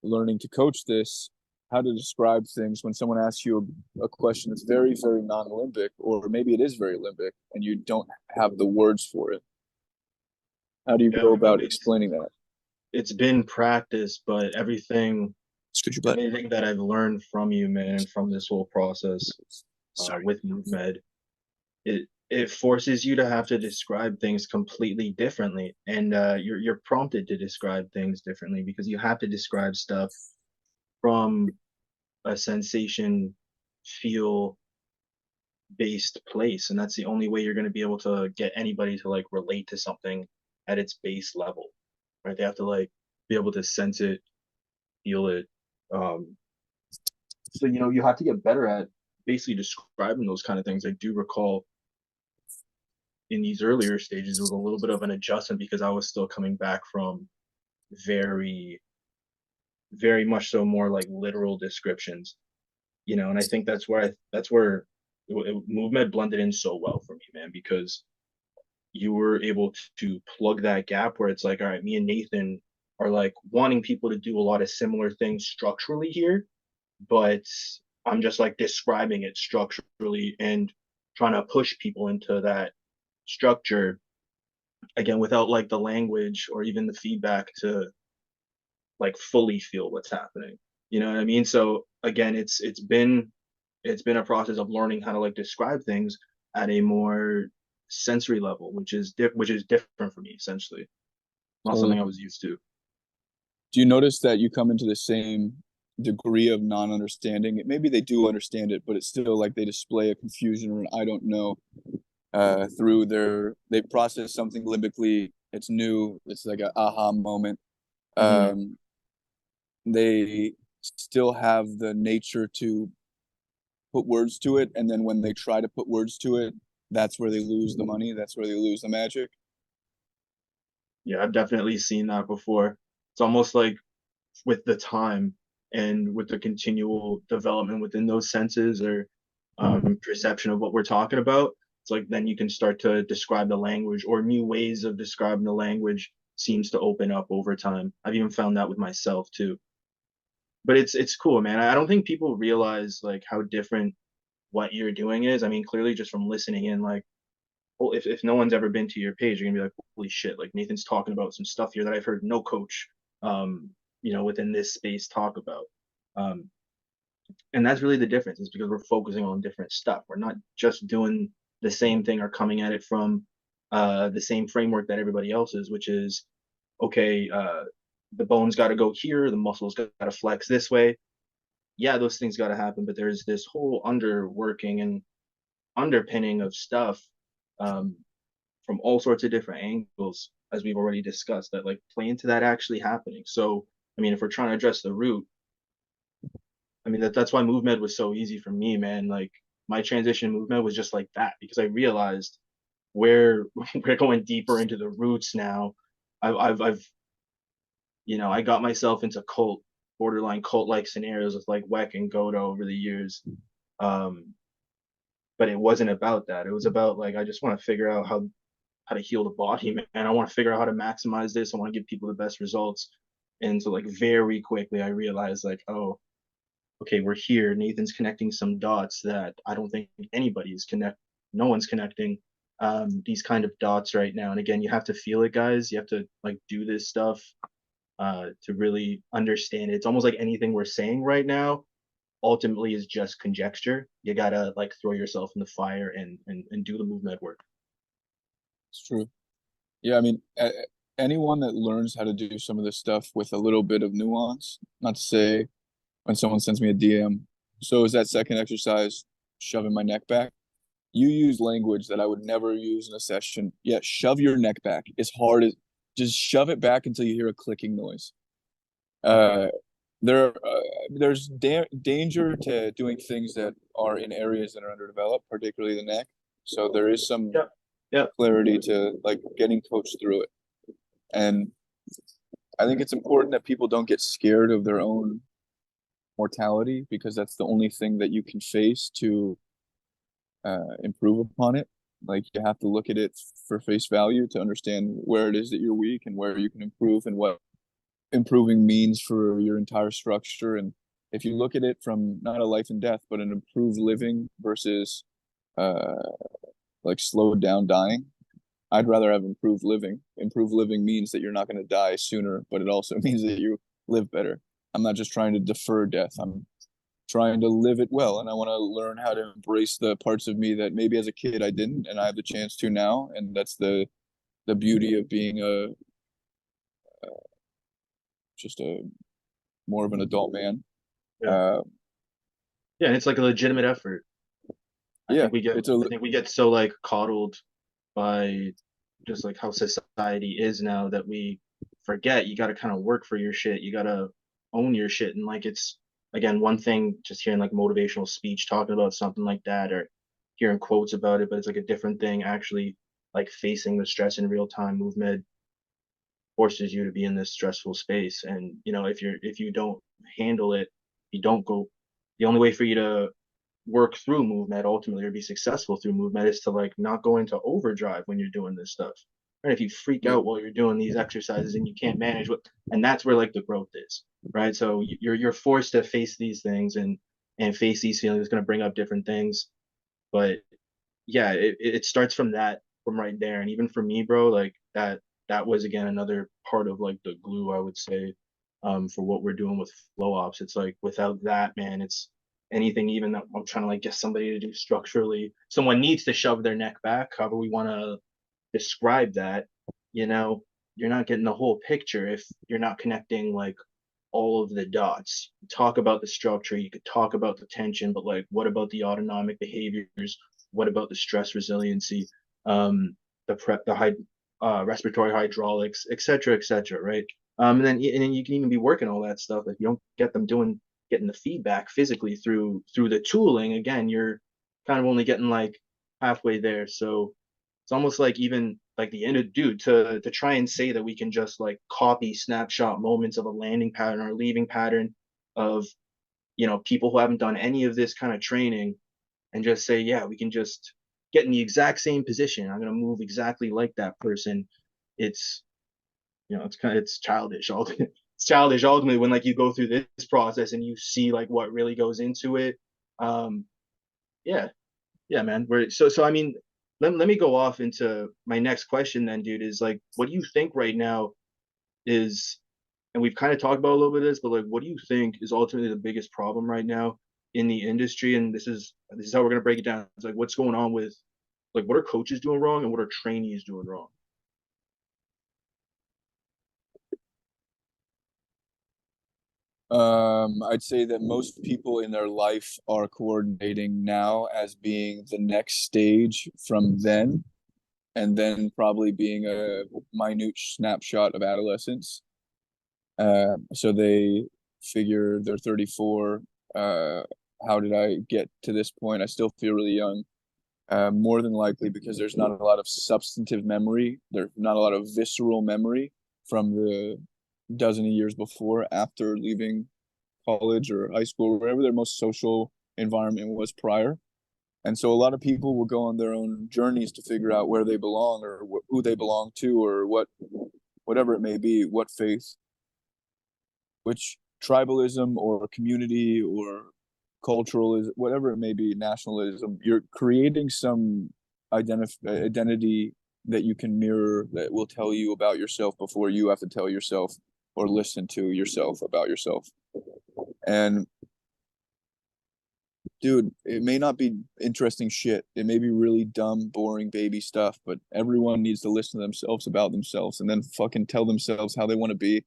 learning to coach this? How to describe things when someone asks you a question that's very, very non limbic, or maybe it is very limbic, and you don't have the words for it? How do you Yeah, go I mean, about explaining that? it's been practice, but Scoot your butt. everything that I've learned from you, man, and from this whole process Sorry. with MovMed, it forces you to have to describe things completely differently, and you're prompted to describe things differently because you have to describe stuff from a sensation feel based place, and that's the only way you're going to be able to get anybody to like relate to something at its base level, right? They have to like be able to sense it, feel it. So you have to get better at basically describing those kind of things. I do recall in these earlier stages it was a little bit of an adjustment because I was still coming back from very, very much so more like literal descriptions, and I think that's where MovMed blended in so well for me, man, because you were able to plug that gap where it's like, all right, me and Nathan are like wanting people to do a lot of similar things structurally here, but I'm just like describing it structurally and trying to push people into that structure again without like the language or even the feedback to like fully feel what's happening. You know what I mean? So again, it's been a process of learning how to like describe things at a more sensory level, which is different for me essentially. Not something Totally. I was used to. Do you notice that you come into the same degree of non-understanding? Maybe they do understand it, but it's still like they display a confusion or an I don't know. through they process something limbically. It's new. It's like an aha moment. Hmm. Um, they still have the nature to put words to it, and then when they try to put words to it, that's where they lose the money. That's where they lose the magic. Yeah, I've definitely seen that before. It's almost like with the time and with the continual development within those senses or perception of what we're talking about, it's like then you can start to describe the language or new ways of describing the language seems to open up over time. I've even found that with myself too. But it's cool, man. I don't think people realize like how different what you're doing is. I mean, clearly just from listening in, like, well, if no one's ever been to your page, you're gonna be like, holy shit, like Nathan's talking about some stuff here that I've heard no coach, um, within this space talk about. Um, and that's really the difference is because we're focusing on different stuff. We're not just doing the same thing or coming at it from the same framework that everybody else is, which is okay, the bones got to go here, the muscles got to flex this way. Yeah, those things got to happen, but there's this whole underworking and underpinning of stuff um, from all sorts of different angles, as we've already discussed, that like play into that actually happening. So, I mean, if we're trying to address the root, I mean that's why MovMed was so easy for me, man. Like my transition in MovMed was just like that because I realized we're we're going deeper into the roots now. I've I got myself into borderline cult like scenarios with like Weck and Godo over the years. Um, but it wasn't about that. It was about like I just want to figure out how to heal the body, man. I want to figure out how to maximize this. I want to give people the best results. And so like very quickly I realized like, oh, okay, we're here. Nathan's connecting some dots that I don't think anybody's no one's connecting these kind of dots right now. And again, you have to feel it, guys. You have to like do this stuff to really understand it. It's almost like anything we're saying right now ultimately is just conjecture. You gotta like throw yourself in the fire and do the movement work. It's true. Yeah, I mean, anyone that learns how to do some of this stuff with a little bit of nuance, not to say when someone sends me a DM, so is that second exercise shoving my neck back? You use language that I would never use in a session. Yeah, shove your neck back as hard as just shove it back until you hear a clicking noise. Uh, there's danger to doing things that are in areas that are underdeveloped, particularly the neck. So there is some Yep. Yep. clarity to like getting coached through it. And I think it's important that people don't get scared of their own mortality because that's the only thing that you can face to improve upon it. Like you have to look at it for face value to understand where it is that you're weak and where you can improve and what improving means for your entire structure. And if you look at it from not a life and death, but an improved living versus uh, like slowed down dying, I'd rather have improved living. Improved living means that you're not going to die sooner, but it also means that you live better. I'm not just trying to defer death. I'm trying to live it well, and I want to learn how to embrace the parts of me that maybe as a kid I didn't, and I have the chance to now. And that's the beauty of being a just a more of an adult man. Yeah. Uh, Yeah, and it's like a legitimate effort. yeah, it's a I think we get so like coddled by just like how society is now that we forget you got to kind of work for your shit. You got to own your shit. And like it's again one thing just hearing like motivational speech talking about something like that or hearing quotes about it, but it's like a different thing actually like facing the stress in real time. Movement forces you to be in this stressful space, and if you don't handle it, you don't go. The only way for you to work through movement ultimately or be successful through movement is to like not go into overdrive when you're doing this stuff. Right? If you freak yeah, out while you're doing these exercises and you can't manage what, and that's where like the growth is, right? So you're forced to face these things and face these feelings. It's going to bring up different things, but yeah, it starts from from right there. And even for me, bro, like that was again another part of like the glue, I would say, for what we're doing with flow ops. It's like without that, man, it's anything even that I'm trying to like get somebody to do structurally. Someone needs to shove their neck back, however we want to describe that, you know, you're not getting the whole picture if you're not connecting like all of the dots. Talk about the structure, you could talk about the tension, but like what about the autonomic behaviors? What about the stress resiliency? the prep, the high respiratory hydraulics, et cetera, right? And then you can even be working all that stuff if you don't get them getting the feedback physically through the tooling. Again, you're kind of only getting like halfway there. So it's almost like even like the end dude to try and say that we can just like copy snapshot moments of a landing pattern or leaving pattern of people who haven't done any of this kind of training and just say, yeah, we can just get in the exact same position. I'm going to move exactly like that person. It's, it's childish. It's childish ultimately when like you go through this process and you see like what really goes into it. Um, yeah, yeah, man. So I mean, let me go off into my next question then, dude, is like, what do you think right now is, and we've kind of talked about a little bit of this, but like, what do you think is ultimately the biggest problem right now in the industry? And this is how we're gonna break it down. It's like what's going on with like what are coaches doing wrong and what are trainees doing wrong? I'd say that most people in their life are coordinating now as being the next stage from then, and then probably being a minute snapshot of adolescence. So they figure they're 34. Uh, how did I get to this point? I still feel really young. More than likely because there's not a lot of substantive memory. There's not a lot of visceral memory from the dozen of years before, after leaving college or high school, or wherever their most social environment was prior. And so a lot of people will go on their own journeys to figure out where they belong or who they belong to or whatever it may be, what faith, which tribalism or community or cultural is, whatever it may be, nationalism. You're creating some identity that you can mirror that will tell you about yourself before you have to tell yourself or listen to yourself about yourself. And dude, it may not be interesting shit. It may be really dumb, boring baby stuff, but everyone needs to listen to themselves about themselves and then fucking tell themselves how they want to be,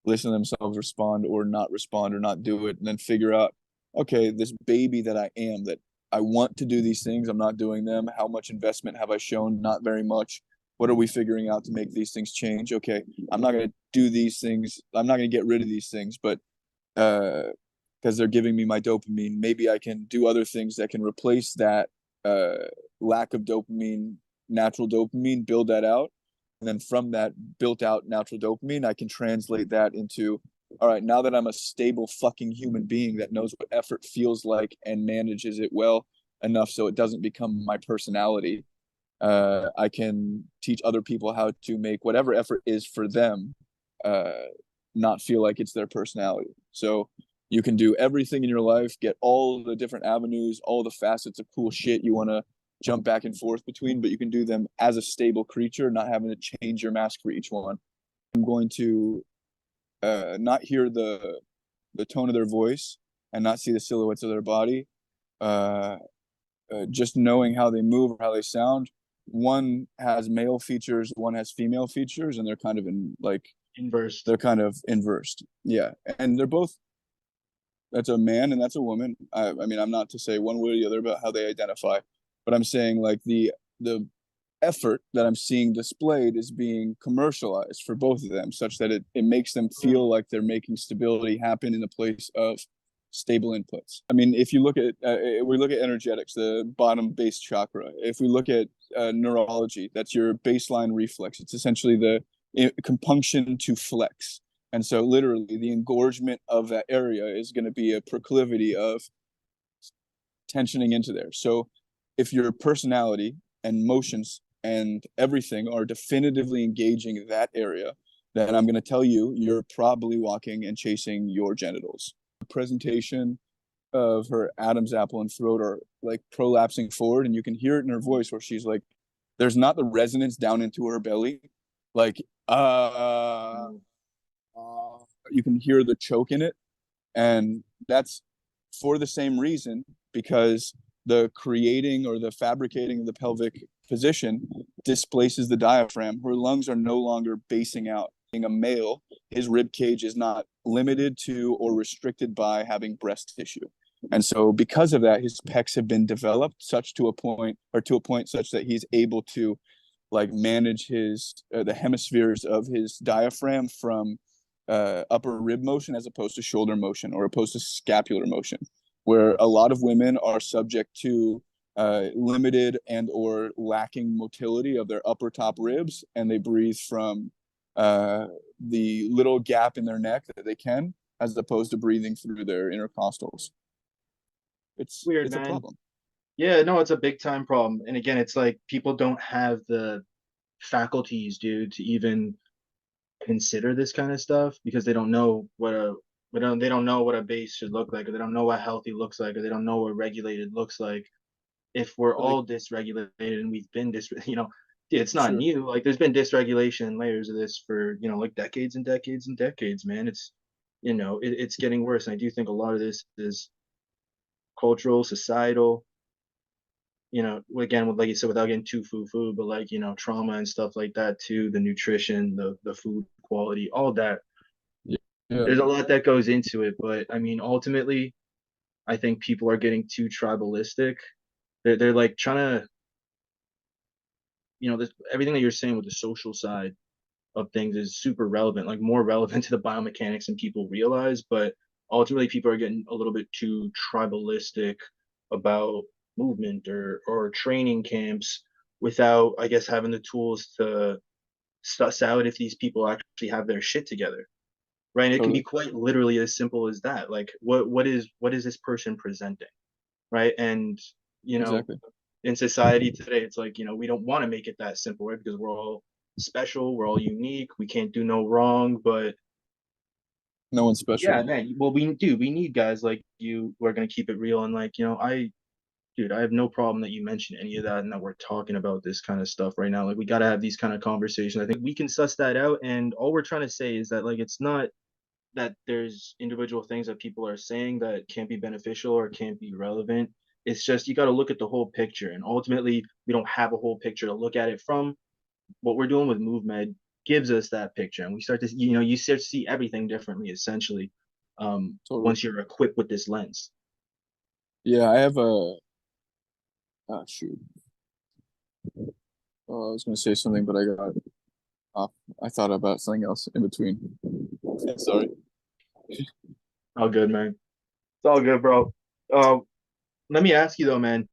listen to themselves respond or not do it, and then figure out, okay, this baby that I am, that I want to do these things, I'm not doing them. How much investment have I shown? Not very much. What are we figuring out to make these things change? Okay, I'm not going to do these things. I'm not going to get rid of these things, but uh because they're giving me my dopamine, maybe I can do other things that can replace that uh lack of dopamine, natural dopamine, build that out, and then from that built out natural dopamine I can translate that into, all right, now that I'm a stable fucking human being that knows what effort feels like and manages it well enough so it doesn't become my personality, I can teach other people how to make whatever effort is for them uh, not feel like it's their personality. So you can do everything in your life, get all the different avenues, all the facets of cool shit you want to jump back and forth between, but you can do them as a stable creature, not having to change your mask for each one. I'm going to not hear the tone of their voice and not see the silhouettes of their body. Uh, just knowing how they move or how they sound. One has male features, one has female features, and they're kind of in like Inversed. they're kind of inversed. Yeah, and they're both. That's a man and that's a woman. I mean, I'm not to say one way or the other about how they identify, but I'm saying like the effort that I'm seeing displayed is being commercialized for both of them, such that it makes them feel like they're making stability happen in the place of stable inputs. I mean, if you look at we look at energetics, the bottom base chakra. If we look at neurology, that's your baseline reflex. It's essentially the compunction to flex. And so, literally, the engorgement of that area is going to be a proclivity of tensioning into there. So, if your personality and motions and everything are definitively engaging that area, then I'm going to tell you, you're probably walking and chasing your genitals. The presentation of her Adam's apple and throat are like prolapsing forward, and you can hear it in her voice where she's like, there's not the resonance down into her belly, like, you can hear the choke in it. And that's for the same reason, because the creating or the fabricating of the pelvic position displaces the diaphragm. Her lungs are no longer basing out. Being a male, his rib cage is not limited to or restricted by having breast tissue. And so because of that, his pecs have been developed such to a point, or to a point such that he's able to like manage his the hemispheres of his diaphragm from upper rib motion as opposed to shoulder motion or opposed to scapular motion, where a lot of women are subject to limited and or lacking motility of their upper top ribs, and they breathe from the little gap in their neck that they can, as opposed to breathing through their intercostals. Weird, It's a man. problem. Yeah, no, it's a big time problem. And again, it's like people don't have the faculties, dude, to even consider this kind of stuff because they don't know what a they don't know what a base should look like, or they don't know what healthy looks like, or they don't know what regulated looks like. If we're Or they all dysregulated and we've been it's not sure, new. Like there's been dysregulation and layers of this for, like decades and decades and decades, man. It's getting worse. And I do think a lot of this is cultural, societal, again, with like you said, without getting too foo, but like, trauma and stuff like that too, the nutrition, the food quality, all that. yeah, yeah, There's a lot that goes into it, but I mean, ultimately, I think people are getting too tribalistic. They're like trying to, everything that you're saying with the social side of things is super relevant, like more relevant to the biomechanics than people realize. But ultimately, people are getting a little bit too tribalistic about movement or training camps without, I guess, having the tools to suss out if these people actually have their shit together. Right. And it can be totally, quite literally as simple as that. Like what is this person presenting? Right. And you know, exactly. in society today, it's like, we don't want to make it that simple, right? Because we're all special, we're all unique, we can't do no wrong. But No one's special. yeah, man, well, we need guys like you who are gonna keep it real. And like, I have no problem that you mention any of that and that we're talking about this kind of stuff right now. Like we gotta have these kind of conversations. I think we can suss that out. And all we're trying to say is that like it's not that there's individual things that people are saying that can't be beneficial or can't be relevant. It's just you got to look at the whole picture, and ultimately, we don't have a whole picture to look at it from. What we're doing with MovMed gives us that picture, and we start to, you start to see everything differently, essentially, Totally. once you're equipped with this lens. Yeah, I have a shoot. I was going to say something, but I got off. I thought about something else in between. Sorry. All good, man. It's all good, bro. Uh, Let me ask you though, man.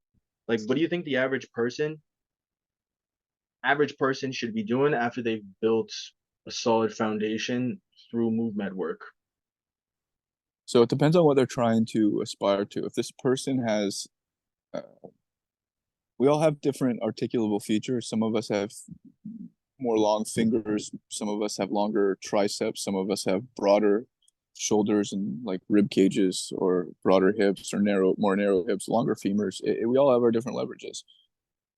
Like, what do you think the average person should be doing after they've built a solid foundation through MovMed work? So it depends on what they're trying to aspire to. If this person has, uh, we all have different articulable features. Some of us have more long fingers. Some of us have longer triceps. Some of us have broader shoulders and like rib cages, or broader hips, or more narrow hips, longer femurs. We all have our different leverages.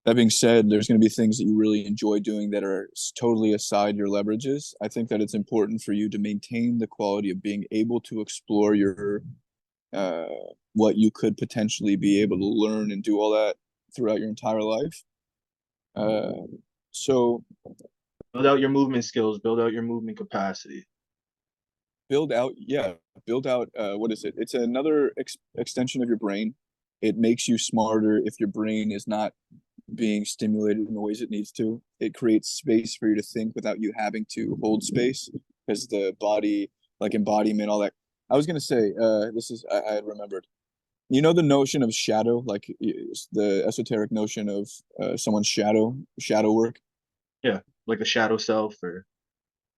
That being said, there's going to be things that you really enjoy doing that are totally aside your leverages. I think that it's important for you to maintain the quality of being able to explore your uh, what you could potentially be able to learn and do all that throughout your entire life. Uh, so Build out your movement skills, build out your movement capacity. build out, yeah, build out. What is it? It's another extension of your brain. It makes you smarter if your brain is not being stimulated in the ways it needs to. It creates space for you to think without you having to hold space, because the body, like embodiment, all that. I was gonna say, I had remembered. You know the notion of shadow, like the esoteric notion of someone's shadow work. Yeah, like the shadow self or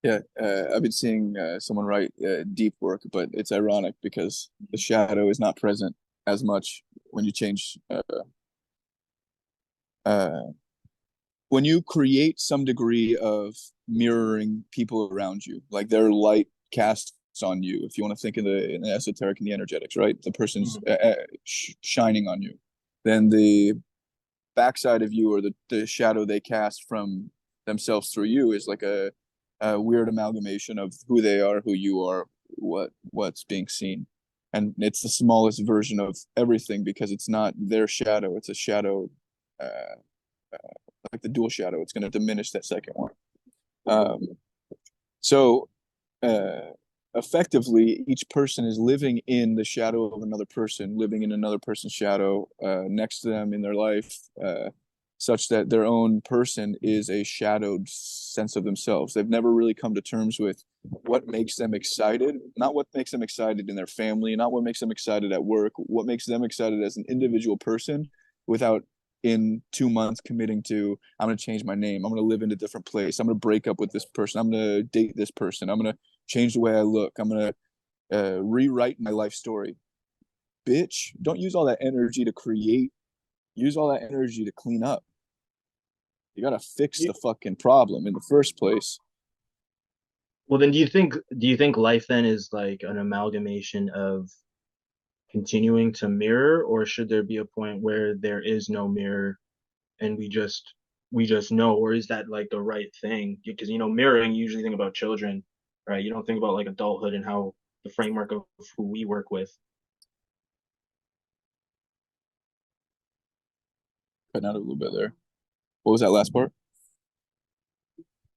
Yeah, I've been seeing someone write deep work, but it's ironic because the shadow is not present as much when you change uh, when you create some degree of mirroring people around you, like their light casts on you. If you want to think in the esoteric and the energetics, right? The person's Mhm. shining on you, then the backside of you, or the shadow they cast from themselves through you, is like a weird amalgamation of who they are, who you are, what's being seen. And it's the smallest version of everything because it's not their shadow, it's a shadow, uh, like the dual shadow. It's going to diminish that second one. Um, so uh, effectively each person is living in the shadow of another person, living in another person's shadow next to them in their life, such that their own person is a shadowed sense of themselves. They've never really come to terms with what makes them excited, not what makes them excited in their family, not what makes them excited at work, what makes them excited as an individual person, without in 2 months committing to, I'm going to change my name, I'm going to live in a different place, I'm going to break up with this person, I'm going to date this person, I'm going to change the way I look, I'm going to rewrite my life story. Bitch, don't use all that energy to create, use all that energy to clean up. You got to fix the fucking problem in the first place. Well, then do you think life then is like an amalgamation of continuing to mirror, or should there be a point where there is no mirror and we just know, or is that like the right thing? Because mirroring, you usually think about children, right? You don't think about like adulthood and how the framework of who we work Cutting out a little bit there. What was that last part?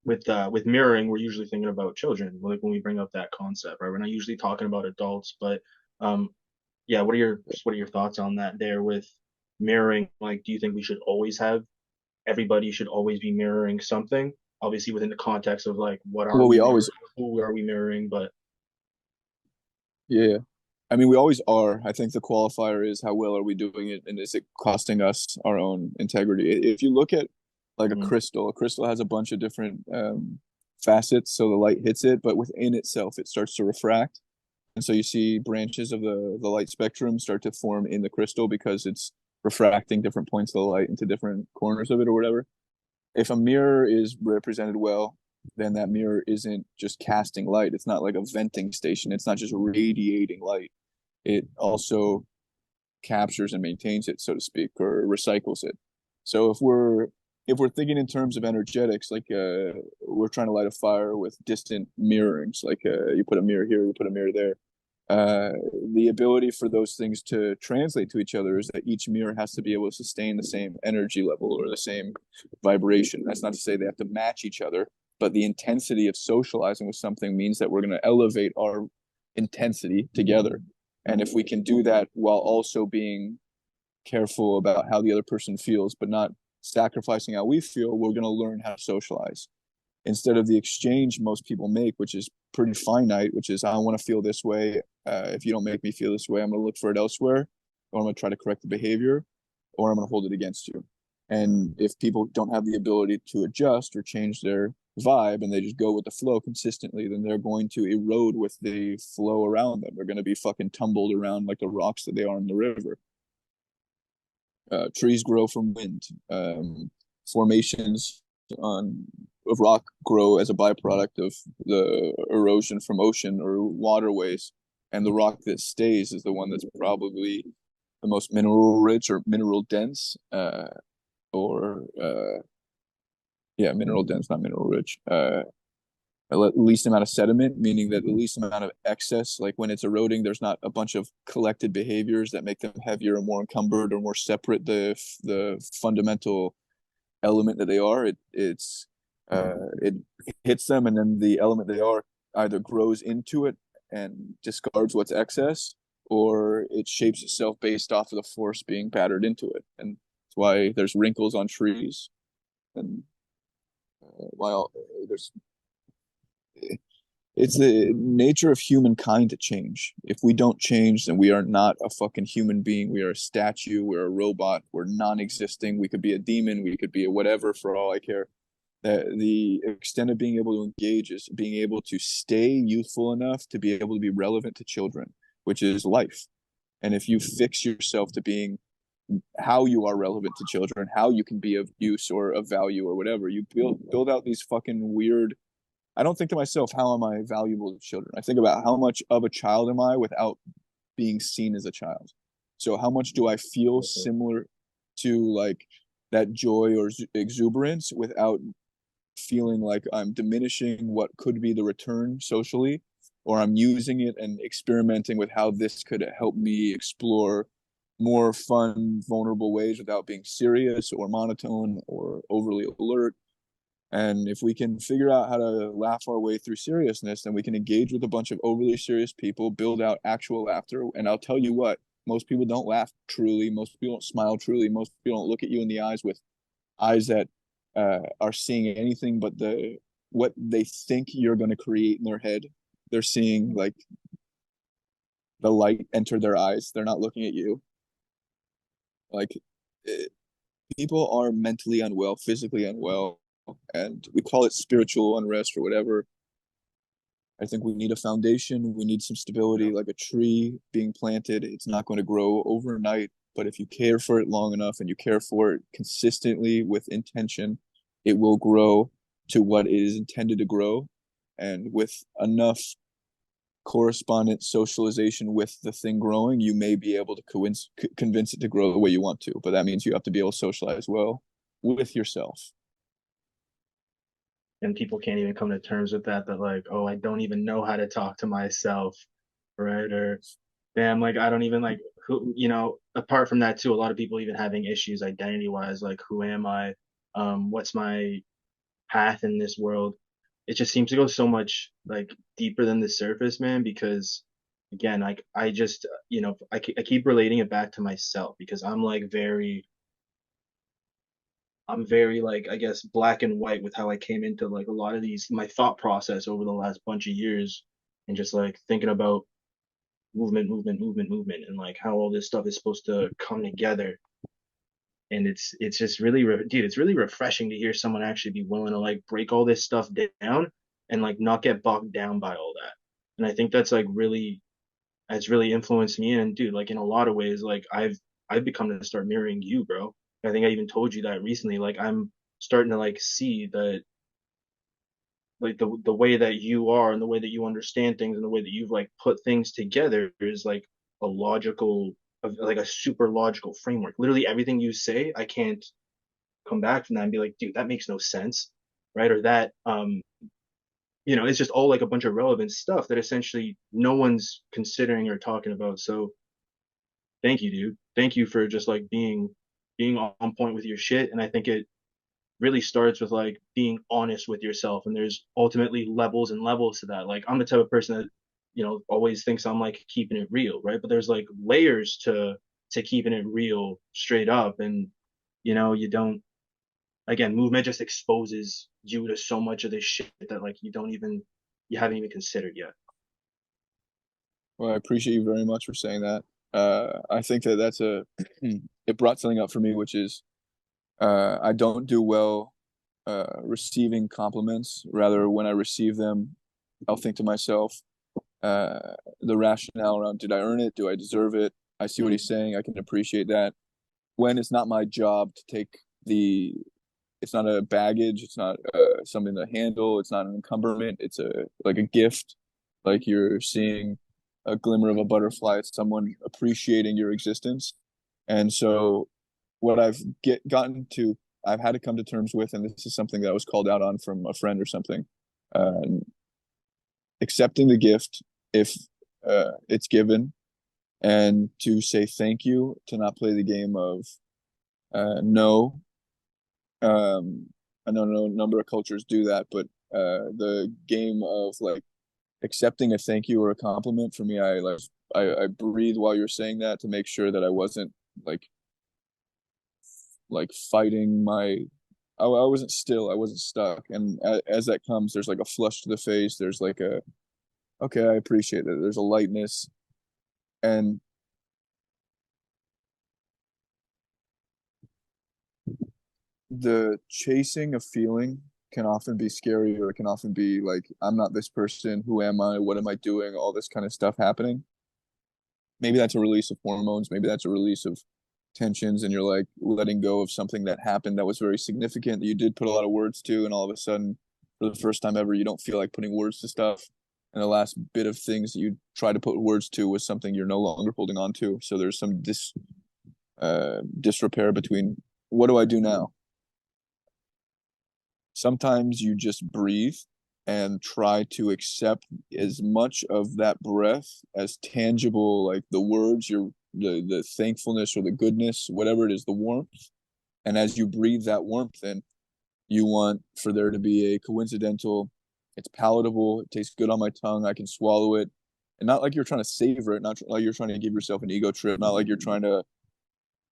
with mirroring, we're usually thinking about children, like when we bring up that concept, right? We're not usually talking about adults, but um yeah, what are your thoughts on that there with mirroring? Like, do you think we should always have everybody should always be mirroring something? Obviously within the context of like what are Well, we we mirroring, always, who are we mirroring, but yeah. I mean, we always are. I think the qualifier is how well are we doing it, and is it costing us our own integrity? If you look at like mm, a crystal has a bunch of different facets, so the light hits it, but within itself, it starts to refract, and so you see branches of the light spectrum start to form in the crystal because it's refracting different points of the light into different corners of it or whatever. If a mirror is represented well, then that mirror isn't just casting light. It's not like a venting station. It's not just radiating light. It also captures and maintains it, so to speak, or recycles it. So if we're thinking in terms of energetics, like we're trying to light a fire with distant mirrorings, like you put a mirror here, you put a mirror there. Uh, the ability for those things to translate to each other is that each mirror has to be able to sustain the same energy level or the same vibration. That's not to say they have to match each other, but the intensity of socializing with something means that we're going to elevate our intensity together. And if we can do that while also being careful about how the other person feels, but not sacrificing how we feel, we're going to learn how to socialize instead of the exchange most people make, which is pretty finite, which is I want to feel this way. If you don't make me feel this way, I'm going to look for it elsewhere, or I'm going to try to correct the behavior, or I'm going to hold it against you. And if people don't have the ability to adjust or change their vibe and they just go with the flow consistently, then they're going to erode with the flow around them. They're going to be fucking tumbled around like the rocks that they are in the river. Trees grow from wind. Formations on of rock grow as a byproduct of the erosion from ocean or waterways, and the rock that stays is the one that's probably the most mineral rich or mineral dense, or yeah, mineral dense, not mineral rich. Least amount of sediment, meaning that the least amount of excess, like when it's eroding, there's not a bunch of collected behaviors that make them heavier or more encumbered or more separate. The fundamental element that they are, it hits them, and then the element they are either grows into it and discards what's excess, or it shapes itself based off of the force being battered into it. And that's why there's wrinkles on trees, and while there's it's the nature of humankind to change. If we don't change, then we are not a fucking human being. We are a statue. We're a robot. We're non-existing. We could be a demon. We could be a whatever for all I care. The extent of being able to engage is being able to stay youthful enough to be able to be relevant to children, which is life. And if you fix yourself to being how you are relevant to children, how you can be of use or of value or whatever, you build out these fucking weird. I don't think to myself, how am I valuable to children? I think about how much of a child am I without being seen as a child. So how much do I feel similar to like that joy or exuberance without feeling like I'm diminishing what could be the return socially, or I'm using it and experimenting with how this could help me explore more fun, vulnerable ways without being serious or monotone or overly alert. And if we can figure out how to laugh our way through seriousness, then we can engage with a bunch of overly serious people, build out actual laughter. And I'll tell you what, most people don't laugh truly. Most people don't smile truly. Most people don't look at you in the eyes with eyes that are seeing anything but what they think you're going to create in their head. They're seeing like the light enter their eyes. They're not looking at you. Like it, people are mentally unwell, physically unwell, and we call it spiritual unrest or whatever. I think we need a foundation. We need some stability, like a tree being planted. It's not going to grow overnight, but if you care for it long enough and you care for it consistently with intention, it will grow to what it is intended to grow. And with enough correspondent socialization with the thing growing, you may be able to convince it to grow the way you want to. But that means you have to be able to socialize well with yourself. And people can't even come to terms with that, that like, oh, I don't even know how to talk to myself, right? Or damn, like I don't even like who, apart from that too, a lot of people even having issues identity wise, like who am I? What's my path in this world? It just seems to go so much like deeper than the surface, man, because again, like I just, I keep relating it back to myself because I'm very like I guess black and white with how I came into like a lot of these my thought process over the last bunch of years and just like thinking about movement and like how all this stuff is supposed to come together. And it's just really dude, it's really refreshing to hear someone actually be willing to like break all this stuff down and like not get bogged down by all that. And I think that's like really has really influenced me. And dude, like in a lot of ways, like I've become to start mirroring you, bro. I think I even told you that recently. Like I'm starting to like see that like the way that you are and the way that you understand things and the way that you've like put things together is like a logical like a super logical framework. Literally everything you say, I can't come back from that and be like, dude, that makes no sense, right? Or that it's just all like a bunch of relevant stuff that essentially no one's considering or talking about. So thank you, dude. Thank you for just like being on point with your shit. And I think it really starts with like being honest with yourself. And there's ultimately levels and levels to that. Like I'm the type of person that, always thinks I'm like keeping it real, right? But there's like layers to keeping it real straight up. And you don't again, movement just exposes you to so much of this shit that like you haven't even considered yet. Well, I appreciate you very much for saying that. I think that that's it brought something up for me, which is I don't do well receiving compliments. Rather, when I receive them, I'll think to myself, the rationale around, did I earn it? Do I deserve it? I see what Mm. he's saying. I can appreciate that. When it's not my job to take it's not a baggage. It's not something to handle. It's not an encumberment. It's like a gift. Like you're seeing a glimmer of a butterfly. It's someone appreciating your existence. And so what I've had to come to terms with, and this is something that I was called out on from a friend or something, uh, accepting the gift if it's given, and to say thank you, to not play the game of no. I know no number of cultures do that, but the game of like accepting a thank you or a compliment for me, I breathe while you're saying that to make sure that I wasn't like fighting my I wasn't still, I wasn't stuck. And as that comes, there's like a flush to the face. There's like a, okay, I appreciate that. There's a lightness. And the chasing of feeling can often be scary, or it can often be like, I'm not this person. Who am I? What am I doing? All this kind of stuff happening. Maybe that's a release of hormones. Maybe that's a release of tensions, and you're like letting go of something that happened that was very significant that you did put a lot of words to, and all of a sudden, for the first time ever, you don't feel like putting words to stuff. And the last bit of things that you try to put words to was something you're no longer holding on to. So there's some disrepair between, what do I do now? Sometimes you just breathe and try to accept as much of that breath as tangible, like the words, the thankfulness or the goodness, whatever it is, the warmth. And as you breathe that warmth in, You want for there to be a coincidental, it's palatable, it tastes good on my tongue, I can swallow it. And not like you're trying to savor it, not like you're trying to give yourself an ego trip, not like you're trying to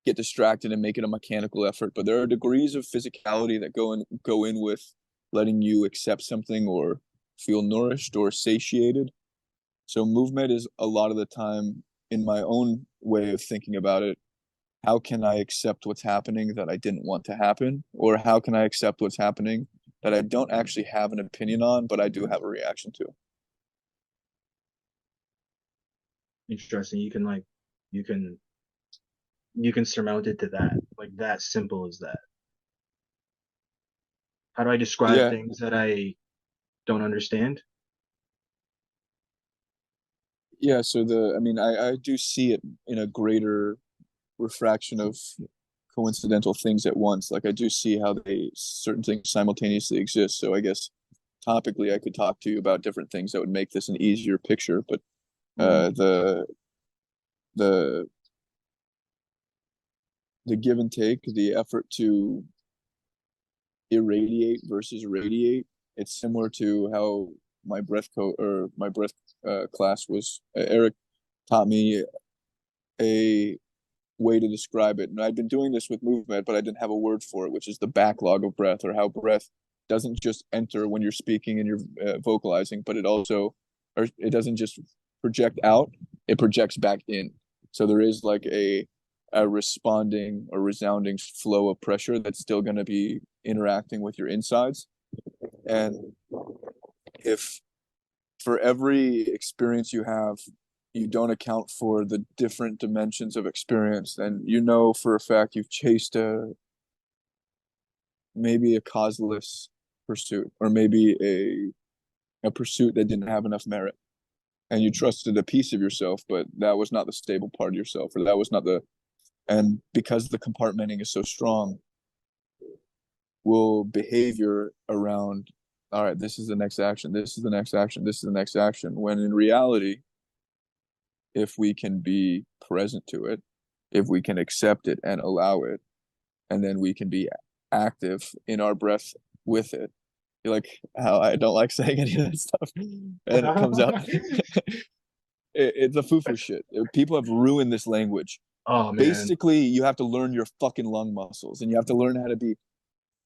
get distracted and make it a mechanical effort. But there are degrees of physicality that go in with letting you accept something or feel nourished or satiated. So movement is a lot of the time, in my own way of thinking about it, how can I accept what's happening that I didn't want to happen? Or how can I accept what's happening that I don't actually have an opinion on, but I do have a reaction to? Interesting. You can you can surmount it to that. Like that simple as that. How do I describe Yeah, things that I don't understand? yeah. So I mean, I do see it in a greater refraction of coincidental things at once. Like I do see how they certain things simultaneously exist. So I guess topically I could talk to you about different things that would make this an easier picture. But Mhm. the the the give and take, the effort to irradiate versus radiate, it's similar to how my breath class was. Eric taught me a way to describe it. And I'd been doing this with MovMed, but I didn't have a word for it, which is the backlog of breath, or how breath doesn't just enter when you're speaking and you're vocalizing, but or it doesn't just project out, it projects back in. So there is like a responding or resounding flow of pressure that's still going to be interacting with your insides. And if for every experience you have, you don't account for the different dimensions of experience, then you know for a fact you've chased maybe a causeless pursuit, or maybe a pursuit that didn't have enough merit. And you trusted a piece of yourself, but that was not the stable part of yourself, or that was not the and because the compartmenting is so strong, will behavior around, all right, this is the next action, this is the next action, this is the next action, when in reality, if we can be present to it, if we can accept it and allow it, and then we can be active in our breath with it. You're like how I don't like saying any of that stuff, and it comes out. It's a foo-foo shit. People have ruined this language. Oh man. Basically, you have to learn your fucking lung muscles, and you have to learn how to be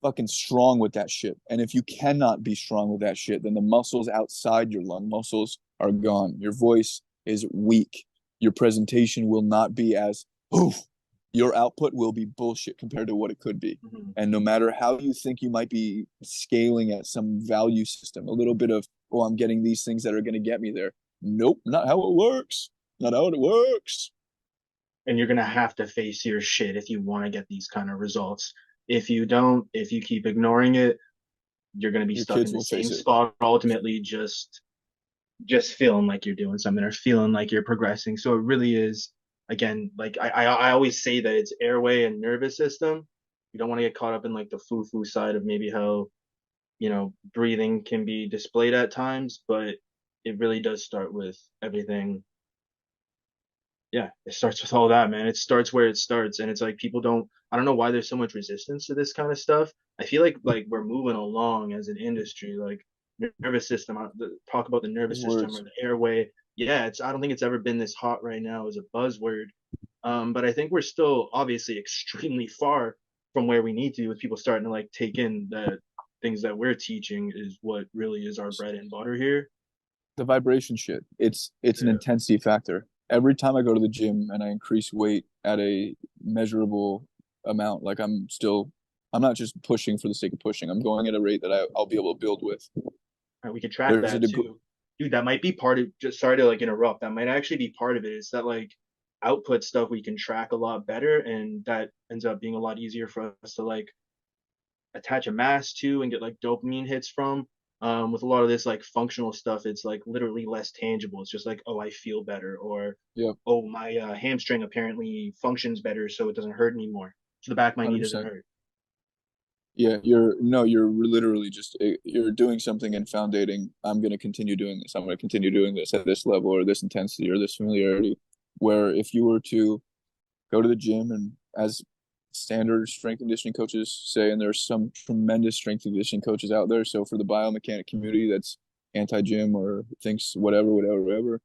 fucking strong with that shit. And if you cannot be strong with that shit, then the muscles outside your lung muscles are gone. Your voice is weak. Your presentation will not be as oof. Your output will be bullshit compared to what it could be. Mhm. And no matter how you think you might be scaling at some value system, a little bit of, oh, I'm getting these things that are going to get me there. Nope, not how it works. Not how it works. And you're gonna have to face your shit if you want to get these kind of results. If you don't, if you keep ignoring it, you're gonna be Your stuck in kids the will face same it. spot, ultimately just feeling like you're doing something or feeling like you're progressing. So it really is, again, like I always say that it's airway and nervous system. You don't want to get caught up in like the foo foo side of maybe how, breathing can be displayed at times, but it really does start with everything. Yeah, it starts with all that, man. It starts where it starts, and it's like people don't. I don't know why there's so much resistance to this kind of stuff. I feel like we're moving along as an industry, like nervous system. Talk about the nervous system or Words. the airway. Yeah, it's. I don't think it's ever been this hot right now as a buzzword. But I think we're still obviously extremely far from where we need to be with people starting to like take in the things that we're teaching is what really is our bread and butter here. The vibration shit. It's an Yeah. intensity factor. Every time I go to the gym and I increase weight at a measurable amount, like I'm not just pushing for the sake of pushing. I'm going at a rate that I'll be able to build with. Right, we could track There's a that degree. too. Dude, that might be part of, just sorry to like interrupt. That might actually be part of it is that like output stuff we can track a lot better and that ends up being a lot easier for us to like attach a mass to and get like dopamine hits from. With a lot of this like functional stuff, it's like literally less tangible. It's just like, oh, I feel better, or Yeah, oh, my hamstring apparently functions better, so it doesn't hurt anymore. So the back of my knee doesn't 100%. hurt. Yeah, you're literally just you're doing something and foundating. I'm going to continue doing this. I'm going to continue doing this at this level or this intensity or this familiarity. Where if you were to go to the gym and as standard strength and conditioning coaches say, and there's some tremendous strength and conditioning coaches out there. So for the biomechanic community that's anti-gym or thinks whatever,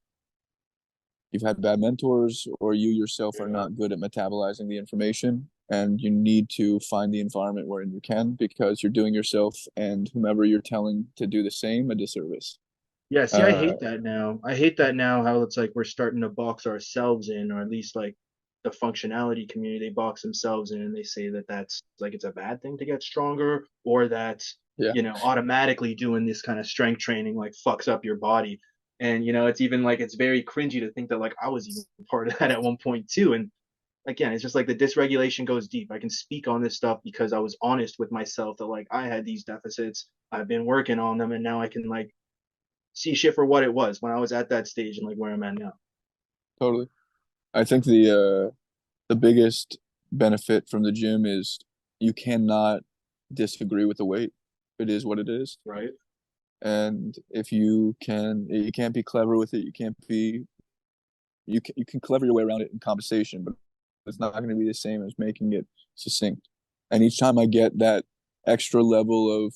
you've had bad mentors, or you yourself are not good at metabolizing the information, and you need to find the environment wherein you can, because you're doing yourself and whomever you're telling to do the same a disservice. Yeah, see, I Uh, hate that now. I hate that now how it's like we're starting to box ourselves in, or at least like the functionality community box themselves in, and they say that that's like it's a bad thing to get stronger, or that, yeah, automatically doing this kind of strength training like fucks up your body. And it's even like it's very cringy to think that like I was even part of that at one point too. And again, it's just like the dysregulation goes deep. I can speak on this stuff because I was honest with myself that like I had these deficits. I've been working on them, and now I can like see shit for what it was when I was at that stage and like where I'm at now. totally. I think the biggest benefit from the gym is you cannot disagree with the weight. It is what it is. Right. And if you can't be clever with it. You can clever your way around it in conversation, but it's not going to be the same as making it succinct. And each time I get that extra level of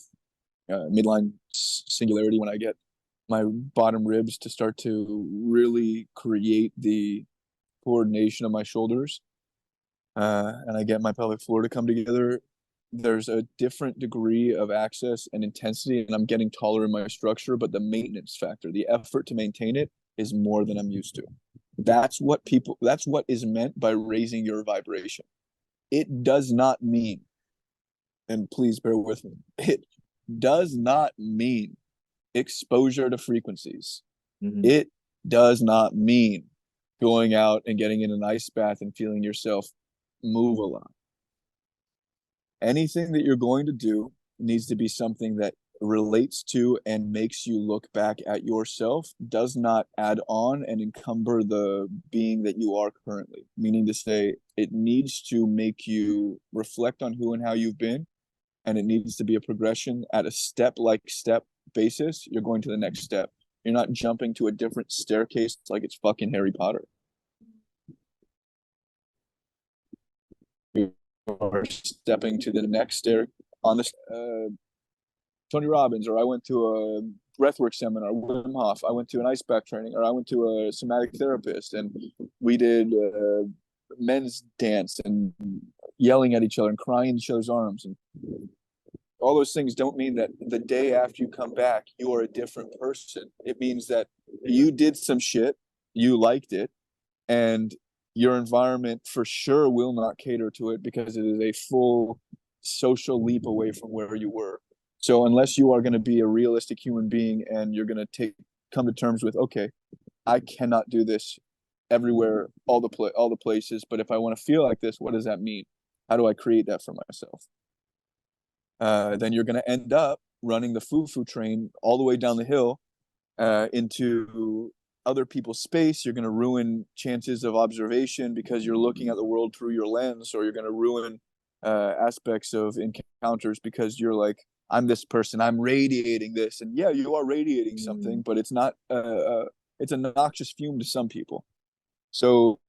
midline singularity, when I get my bottom ribs to start to really create the coordination of my shoulders, and I get my pelvic floor to come together, there's a different degree of access and intensity, and I'm getting taller in my structure, but the maintenance factor, the effort to maintain it, is more than I'm used to. That's what is meant by raising your vibration. It does not mean, and please bear with me, it does not mean exposure to frequencies. Mm-hmm. It does not mean going out and getting in an ice bath and feeling yourself move a lot. Anything that you're going to do needs to be something that relates to and makes you look back at yourself, does not add on and encumber the being that you are currently. Meaning to say, it needs to make you reflect on who and how you've been, and it needs to be a progression at a step basis. You're going to the next step. You're not jumping to a different staircase like it's fucking Harry Potter. You are stepping to the next stair on this. Tony Robbins, or I went to a breathwork seminar, Wim Hof. I went to an ice bath training, or I went to a somatic therapist, and we did men's dance and yelling at each other and crying in each other's arms. And all those things don't mean that the day after you come back, you are a different person. It means that you did some shit, you liked it, and your environment for sure will not cater to it, because it is a full social leap away from where you were. So unless you are going to be a realistic human being and you're going to come to terms with, okay, I cannot do this everywhere, all the places, but if I want to feel like this, what does that mean? How do I create that for myself? Then you're going to end up running the foo-foo train all the way down the hill into other people's space. You're going to ruin chances of observation because you're looking at the world through your lens, or you're going to ruin aspects of encounters because you're like, I'm this person, I'm radiating this. And yeah, you are radiating something, but it's not, it's a noxious fume to some people. So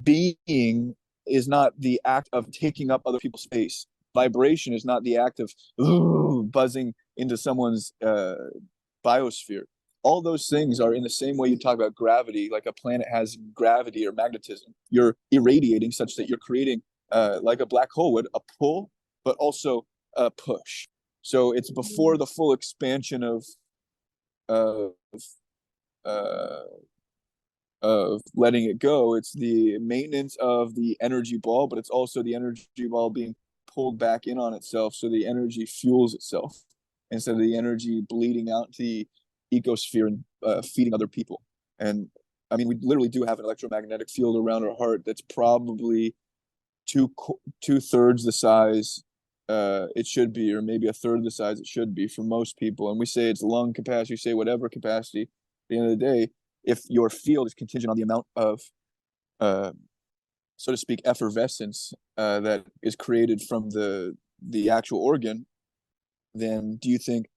being is not the act of taking up other people's space. Vibration is not the act of buzzing into someone's biosphere. All those things are in the same way you talk about gravity, like a planet has gravity or magnetism. You're irradiating such that you're creating, like a black hole would, a pull, but also a push. So it's before the full expansion of uh, of letting it go. It's the maintenance of the energy ball, but it's also the energy ball being pulled back in on itself, so the energy fuels itself instead of the energy bleeding out to the ecosphere and feeding other people. And I mean, we literally do have an electromagnetic field around our heart that's probably two-thirds the size it should be, or maybe a third of the size it should be for most people. And we say it's lung capacity, we say whatever capacity. At the end of the day, if your field is contingent on the amount of, so to speak, effervescence that is created from the actual organ, then do you think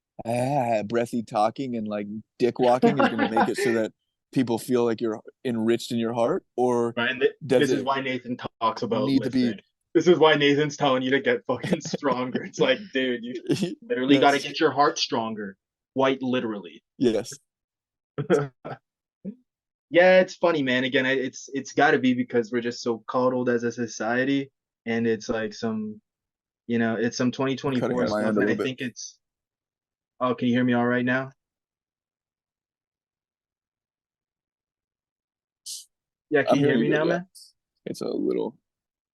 breathy talking and like dick walking is going to make it so that people feel like you're enriched in your heart, or Right? And does this is it why Nathan talks about need to be? lifting. This is why Nathan's telling you to get fucking stronger. It's like, dude, you literally got to Yes, get your heart stronger, quite literally. yes. Yeah, it's funny, man. Again, it's got to be because we're just so coddled as a society, and it's like some, it's some You're cutting 2024 on my stuff, end a and I little bit. think it's. Oh, can you hear me all right now? Yeah, can I'm you hear hearing you me good. now, Yeah, man? it's a little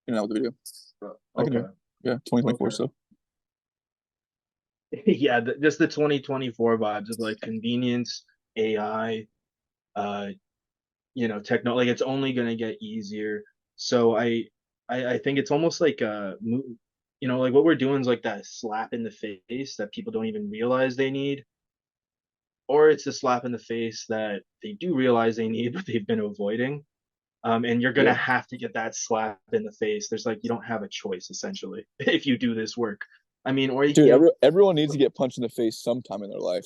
in and out with the video. I can Okay, hear. Yeah, 2024 okay. stuff. Yeah, just the 2024 vibes of like convenience, AI, uh, like it's only gonna get easier. So I think it's almost like like what we're doing is like that slap in the face that people don't even realize they need, or it's a slap in the face that they do realize they need, but they've been avoiding. And you're gonna Yeah, have to get that slap in the face. There's like you don't have a choice essentially if you do this work. I mean, or dude. Everyone needs to get punched in the face sometime in their life.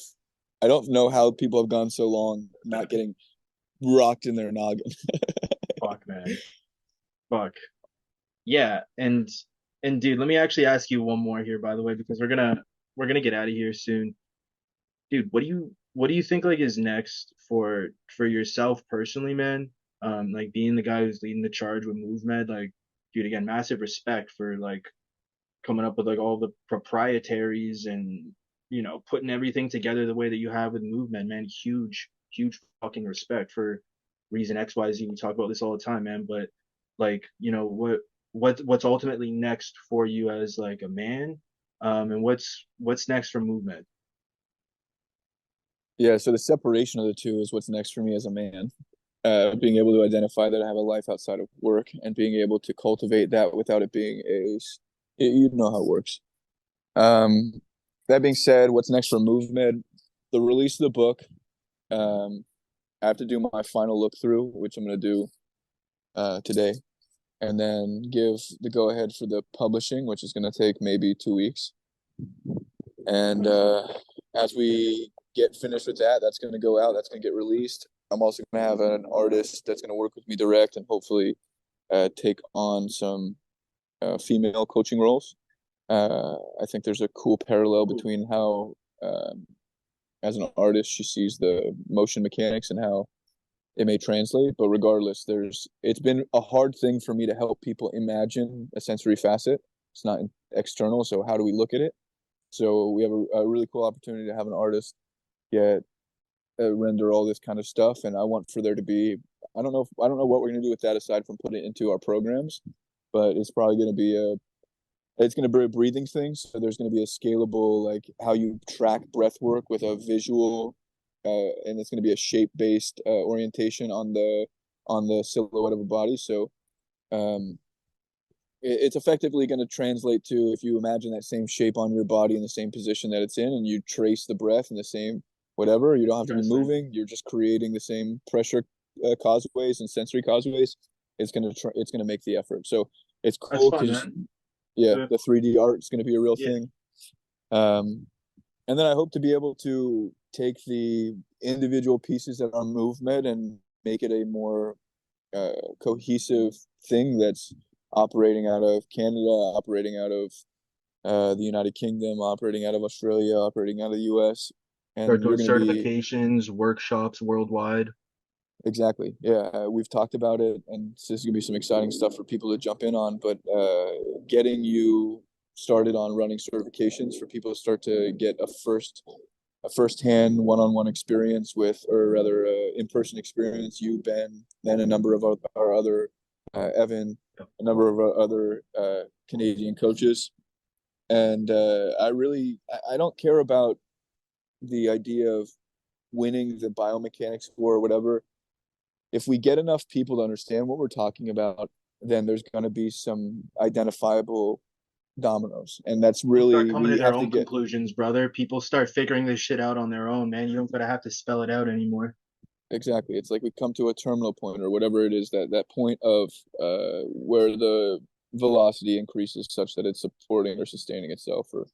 I don't know how people have gone so long not getting rocked in their noggin. fuck, man, fuck. Yeah, and dude, let me actually ask you one more here, by the way, because we're gonna get out of here soon. Dude, what do you think like is next for yourself personally, man? Like being the guy who's leading the charge with MovMed, like, dude, again, massive respect for like coming up with like all the proprietaries and putting everything together the way that you have with MovMed, man. Huge fucking respect for reason XYZ. We talk about this all the time, man. But like, what's ultimately next for you as like a man, and what's next for MovMed? Yeah, so the separation of the two is what's next for me as a man. Being able to identify that I have a life outside of work and being able to cultivate that without it being you know how it works. Um, that being said, what's next for MovMed? The release of the book. Um, I have to do my final look through, which I'm going to do today, and then give the go ahead for the publishing, which is going to take maybe 2 weeks. And as we get finished with that, that's going to go out. That's going to get released. I'm also going to have an artist that's going to work with me direct and hopefully take on some female coaching roles. I think there's a cool parallel between how, as an artist, she sees the motion mechanics and how it may translate. But regardless, it's been a hard thing for me to help people imagine a sensory facet. It's not external, so how do we look at it? So we have a really cool opportunity to have an artist get render all this kind of stuff, and I want for there to be. I don't know what we're gonna do with that aside from put it into our programs, but it's probably gonna be it's gonna be a breathing thing. So there's gonna be a scalable like how you track breath work with a visual, and it's gonna be a shape based orientation on the silhouette of a body. So um, it's effectively going to translate to if you imagine that same shape on your body in the same position that it's in and you trace the breath in the same whatever, you don't have to be Interesting. moving, you're just creating the same pressure causeways and sensory causeways. It's going to make the effort. So it's That's cool fun, because man. yeah, Yeah. the 3D art is going to be a real Yeah. thing. And then I hope to be able to take the individual pieces that are MovMed and make it a more cohesive thing that's operating out of Canada, operating out of the United Kingdom, operating out of Australia, operating out of the US. Start And doing you're going to be certifications, workshops worldwide. exactly, yeah. We've talked about it, and this is going to be some exciting stuff for people to jump in on. But getting you started on running certifications for people to start to get a first-hand one-on-one experience with, or rather, in-person experience. You, Ben, then a number of our other Evan, a number of our other Canadian coaches, and I don't care about the idea of winning the biomechanics war or whatever. If we get enough people to understand what we're talking about, then there's going to be some identifiable dominoes, and that's People start really coming to we their have to own get. conclusions, brother. People start figuring this shit out on their own, man. You don't gotta have to spell it out anymore. Exactly. It's like we come to a terminal point or whatever it is, that point of where the velocity increases such that it's supporting or sustaining itself or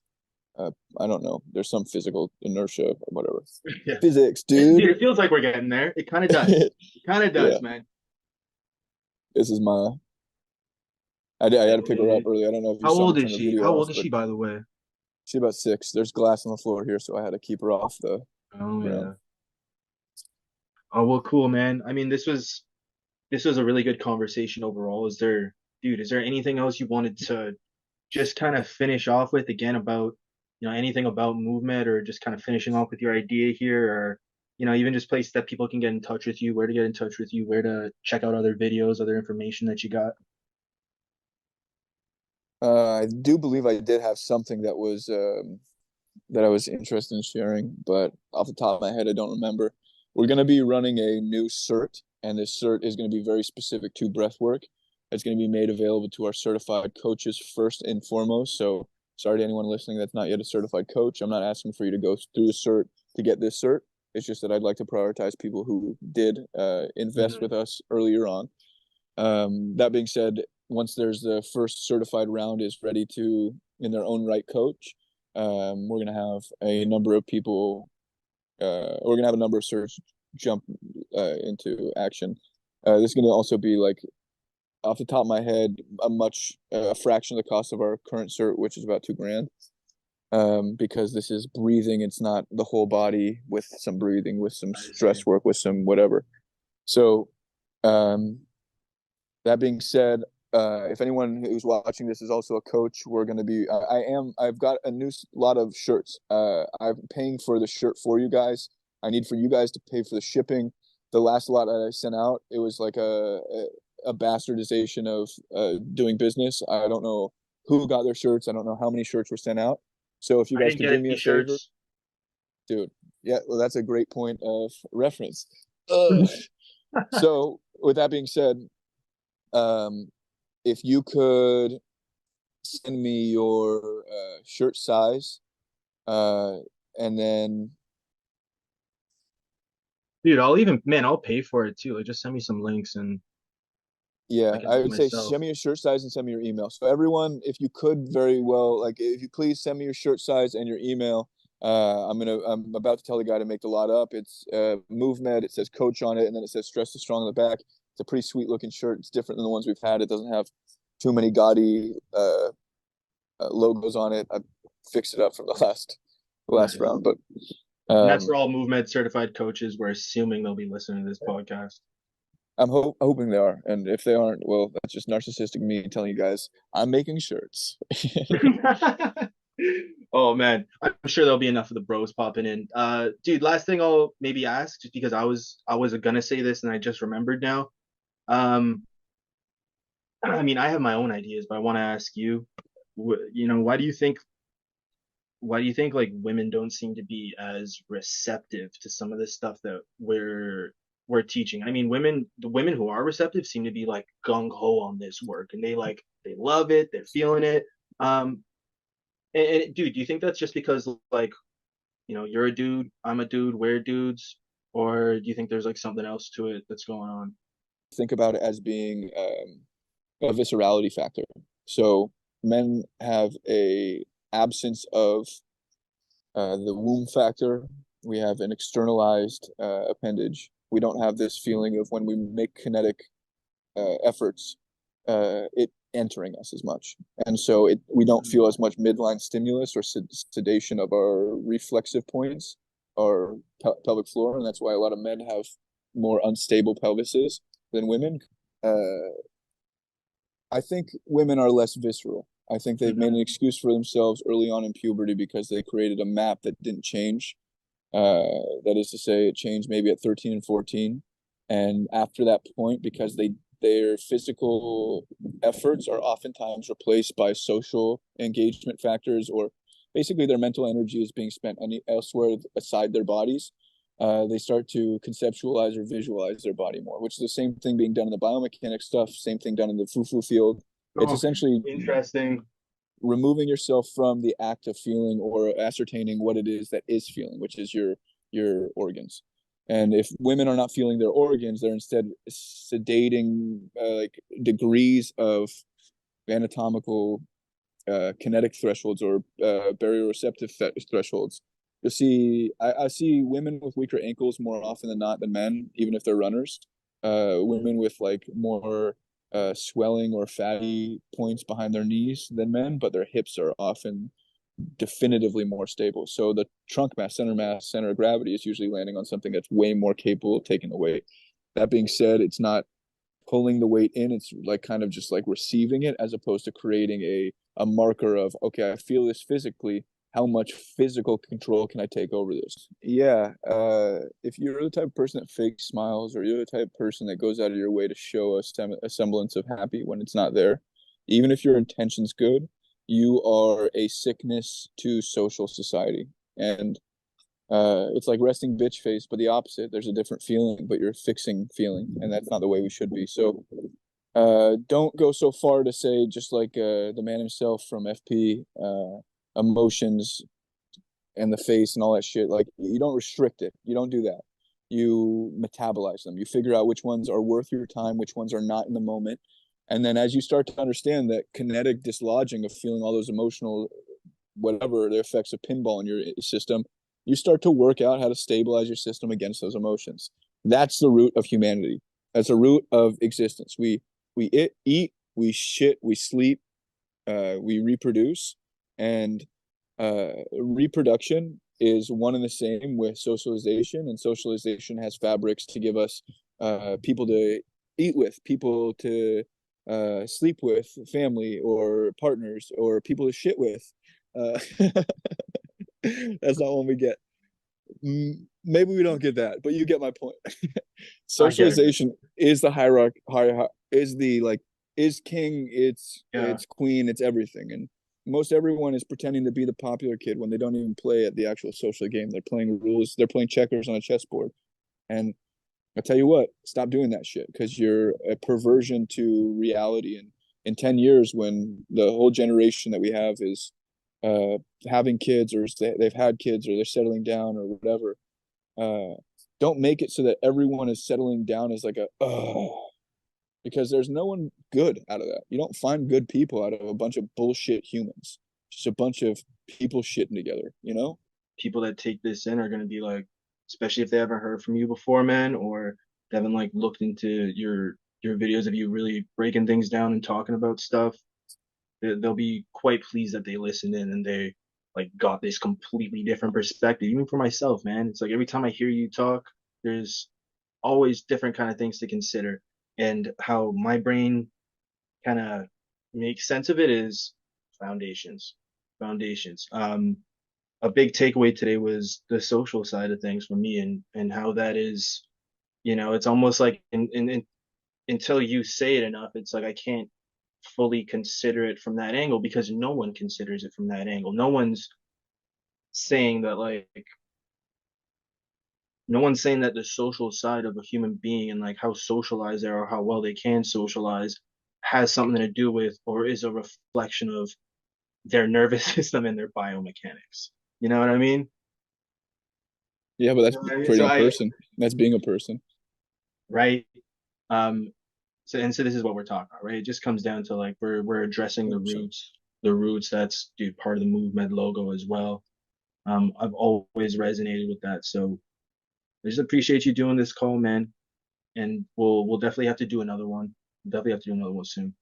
I don't know. There's some physical inertia or whatever. Yeah. Physics, Dude, dude. it feels like we're getting there. It kind of does. It kind of Yeah, does, man. this is my. I had to pick her up early. I don't know if you How saw me old is turn the she? video How off, old is but she, by the way? she's about 6. There's glass on the floor here, so I had to keep her off the Oh ground. yeah. Oh well, cool, man. I mean, this was a really good conversation overall. Dude, is there anything else you wanted to just kind of finish off with again about, anything about movement or just kind of finishing off with your idea here or, even just places that people can get in touch with you, where to get in touch with you, where to check out other videos, other information that you got. I do believe I did have something that I was interested in sharing, but off the top of my head, I don't remember. We're going to be running a new cert, and this cert is going to be very specific to breath work. It's going to be made available to our certified coaches first and foremost. So, sorry to anyone listening that's not yet a certified coach. I'm not asking for you to go through the cert to get this cert. It's just that I'd like to prioritize people who did invest Mm-hmm. with us earlier on. That being said, once there's the first certified round is ready to, in their own right, coach, we're going to have a number of people, we're going to have a number of certs jump into action. This is going to also be like, off the top of my head, a fraction of the cost of our current cert, which is about 2 grand. Because this is breathing, it's not the whole body with some breathing, with some I see. stress work, with some whatever. So, um, that being said, if anyone who's watching this is also a coach, we're going to be. I've got a new lot of shirts. I'm paying for the shirt for you guys. I need for you guys to pay for the shipping. The last lot that I sent out, it was like a bastardization of doing business. I don't know who got their shirts. I don't know how many shirts were sent out. So if you I guys didn't could get do any me a favor, shirts. dude. Yeah, well, that's a great point of reference. So with that being said, um, if you could send me your shirt size, uh, and then Dude, I'll pay for it too. Like, just send me some links and I yeah, can I do it would say myself. send me your shirt size and send me your email. So everyone, if you could very well, like if you please send me your shirt size and your email. I'm about to tell the guy to make the lot up. It's MovMed. It says coach on it, and then it says stress is strong on the back. It's a pretty sweet looking shirt. It's different than the ones we've had. It doesn't have too many gaudy logos on it. I fixed it up from the last Nice. round, but And that's for um, all MovMed certified coaches. We're assuming they'll be listening to this podcast. hoping they are, and if they aren't, well, that's just narcissistic me telling you guys I'm making shirts. Oh man, I'm sure there'll be enough of the bros popping in. Dude, last thing I'll maybe ask, just because I was gonna say this and I just remembered now. Um, I mean, I have my own ideas, but I want to ask you, why do you think like women don't seem to be as receptive to some of this stuff that we're teaching? I mean, the women who are receptive seem to be like gung ho on this work, and they love it, they're feeling it. Um, and dude, do you think that's just because like you're a dude, I'm a dude, we're dudes, or do you think there's like something else to it that's going on? Think about it as being a viscerality factor. So men have a absence of the womb factor. We have an externalized appendage. We don't have this feeling of when we make kinetic efforts, it entering us as much, and so we don't feel as much midline stimulus or sedation of our reflexive points, our pelvic floor, and that's why a lot of men have more unstable pelvises than women. Uh, I think women are less visceral. I think they've made Mm-hmm. an excuse for themselves early on in puberty because they created a map that didn't change. That is to say, it changed maybe at 13 and 14. And after that point, because their physical efforts are oftentimes replaced by social engagement factors, or basically their mental energy is being spent elsewhere aside their bodies. They start to conceptualize or visualize their body more, which is the same thing being done in the biomechanic stuff, same thing done in the foo-foo field. It's Okay, essentially interesting. removing yourself from the act of feeling or ascertaining what it is that is feeling, which is your organs. And if women are not feeling their organs, they're instead sedating like degrees of anatomical kinetic thresholds or baroreceptive thresholds. You'll see, I see women with weaker ankles more often than not than men, even if they're runners. Women with like more swelling or fatty points behind their knees than men, but their hips are often definitively more stable. So the trunk mass, center of gravity is usually landing on something that's way more capable of taking the weight. That being said, it's not pulling the weight in, it's like kind of just like receiving it as opposed to creating a marker of, okay, I feel this physically, how much physical control can I take over this? Yeah, if you're the type of person that fakes smiles, or you're the type of person that goes out of your way to show a semblance of happy when it's not there, even if your intention's good, you are a sickness to social society. And it's like resting bitch face, but the opposite. There's a different feeling, but you're fixing feeling, and that's not the way we should be. So don't go so far to say, just like the man himself from FP, emotions and the face and all that shit. Like, you don't restrict it. You don't do that. You metabolize them. You figure out which ones are worth your time, which ones are not in the moment. And then as you start to understand that kinetic dislodging of feeling all those emotional, whatever the effects of pinball in your system, you start to work out how to stabilize your system against those emotions. That's the root of humanity. That's the root of existence. We eat, we shit, we sleep, we reproduce, and reproduction is one and the same with socialization, and socialization has fabrics to give us people to eat with, people to sleep with, family or partners, or people to shit with. Uh, that's not one we get. Maybe we don't get that, but you get my point. I get it. Socialization is the hierarchy, is the like, is king, Yeah, it's queen, it's everything. And most everyone is pretending to be the popular kid when they don't even play at the actual social game. They're playing rules, they're playing checkers on a chessboard. And I tell you what, stop doing that shit, because you're a perversion to reality. And in 10 years, when the whole generation that we have is uh, having kids, or they've had kids, or they're settling down, or whatever, uh, don't make it so that everyone is settling down as like a, because there's no one good out of that. You don't find good people out of a bunch of bullshit humans, just a bunch of people shitting together, you know? people that take this in are gonna be like, especially if they haven't heard from you before, man, or they haven't like looked into your videos of you really breaking things down and talking about stuff. They'll be quite pleased that they listened in and they like got this completely different perspective. Even for myself, man, it's like every time I hear you talk, there's always different kind of things to consider. And how my brain kind of makes sense of it is foundations. Foundations. A big takeaway today was the social side of things for me, and how that is, it's almost like until you say it enough, it's like I can't fully consider it from that angle because no one considers it from that angle. Saying that like no one's saying that the social side of a human being and like how socialized they are or how well they can socialize has something to do with or is a reflection of their nervous system and their biomechanics. You know what I mean? Yeah, but You that's know what I mean? So creating a person. That's being a person. right. Um, so this is what we're talking about, right? It just comes down to like we're addressing the 100%. roots, the roots. That's dude part of the MovMed logo as well. I've always resonated with that. So I just appreciate you doing this call, man. And we'll definitely have to do another one. Definitely have to do another one soon.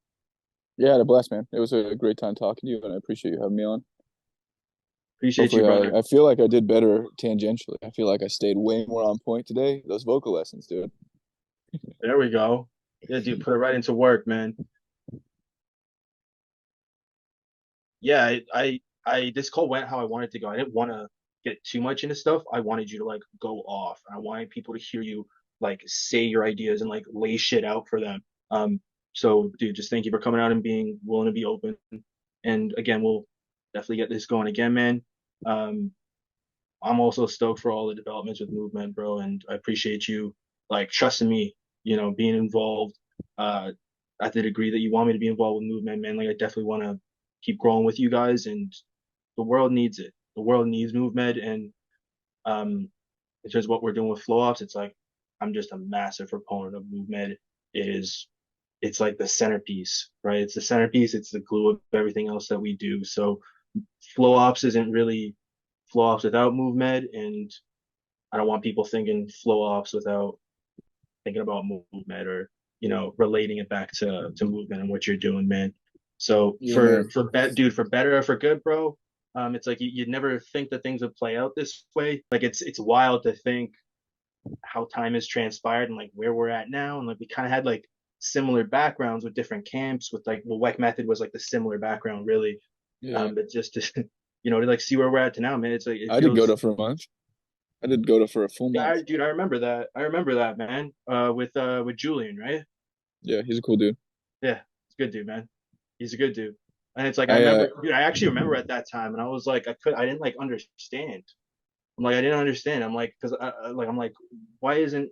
Yeah, I had a blast, man. It was a great time talking to you, and I appreciate you having me on. Appreciate you, Hopefully, brother. I feel like I did better tangentially. I feel like I stayed way more on point today. Those vocal lessons, dude. There we go. Yeah, dude, put it right into work, man. Yeah, this call went how I wanted to go. I didn't want to get too much into stuff. I wanted you to like go off. I wanted people to hear you like say your ideas and like lay shit out for them. So dude, just thank you for coming out and being willing to be open. And again, we'll definitely get this going again, man. Um, I'm also stoked for all the developments with movement, bro, and I appreciate you like trusting me, being involved uh at the degree that you want me to be involved with movement, man. Like I definitely want to keep growing with you guys and the world needs it. The world needs movement and um in terms of what we're doing with flow ops, it's like I'm just a massive proponent of movement. It is it's like the centerpiece, right? It's the centerpiece, it's the glue of everything else that we do. So flow ops isn't really flow ops without MovMed, and I don't want people thinking flow ops without thinking about MovMed, or relating it back to movement and what you're doing, man. So Yeah, man. dude, for better or for good, bro, it's like you'd never think that things would play out this way. Like it's wild to think how time has transpired and like where we're at now, and like we kind of had like similar backgrounds with different camps. With like, well, Weck Method was like the similar background, really. Yeah. But just to to like see where we're at to now, man. It's like it I did feels. Goda for a month. I did Goda for a full Yeah, month. dude, I remember that. I remember that, man. With Julian, right? Yeah, he's a cool dude. Yeah, it's a good dude, man. He's a good dude. And it's like I I remember, dude, I actually remember at that time, and I was like, I didn't like understand. I'm like, I didn't understand. I'm like, because I'm like, why isn't,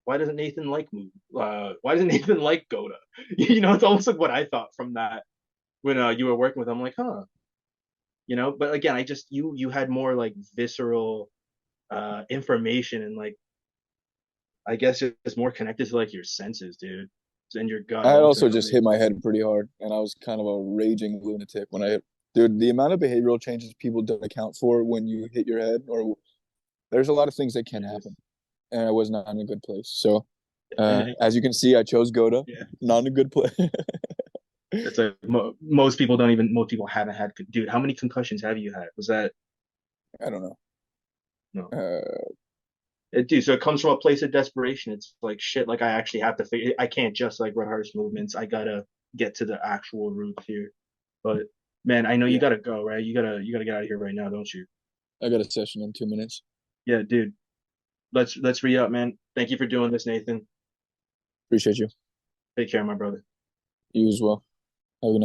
why doesn't Nathan like move? Why doesn't Nathan like Goda? It's almost like what I thought from that when you were working with him. I'm like, huh, But again, I just you had more like visceral information, and like I guess it's more connected to like your senses, dude, and your gut I had also just ultimately. hit my head pretty hard, and I was kind of a raging lunatic when I hit. Dude, the amount of behavioral changes people don't account for when you hit your head, or there's a lot of things that can happen, and I was not in a good place. So, And as you can see, I chose Goda, yeah, not in a good place. it's like most people don't even. Most people haven't had. Dude, how many concussions have you had? Was that I don't know. no? Uh, Dude, so it comes from a place of desperation. It's like shit. Like I actually have to figure. I can't just like rehearse movements. I gotta get to the actual roots here. But man, I know you yeah, gotta go, right? You gotta get out of here right now, don't you? I got a session in 2 minutes. Yeah, dude. Let's re up, man. Thank you for doing this, Nathan. Appreciate you. Take care, my brother. You as well. Have a good night.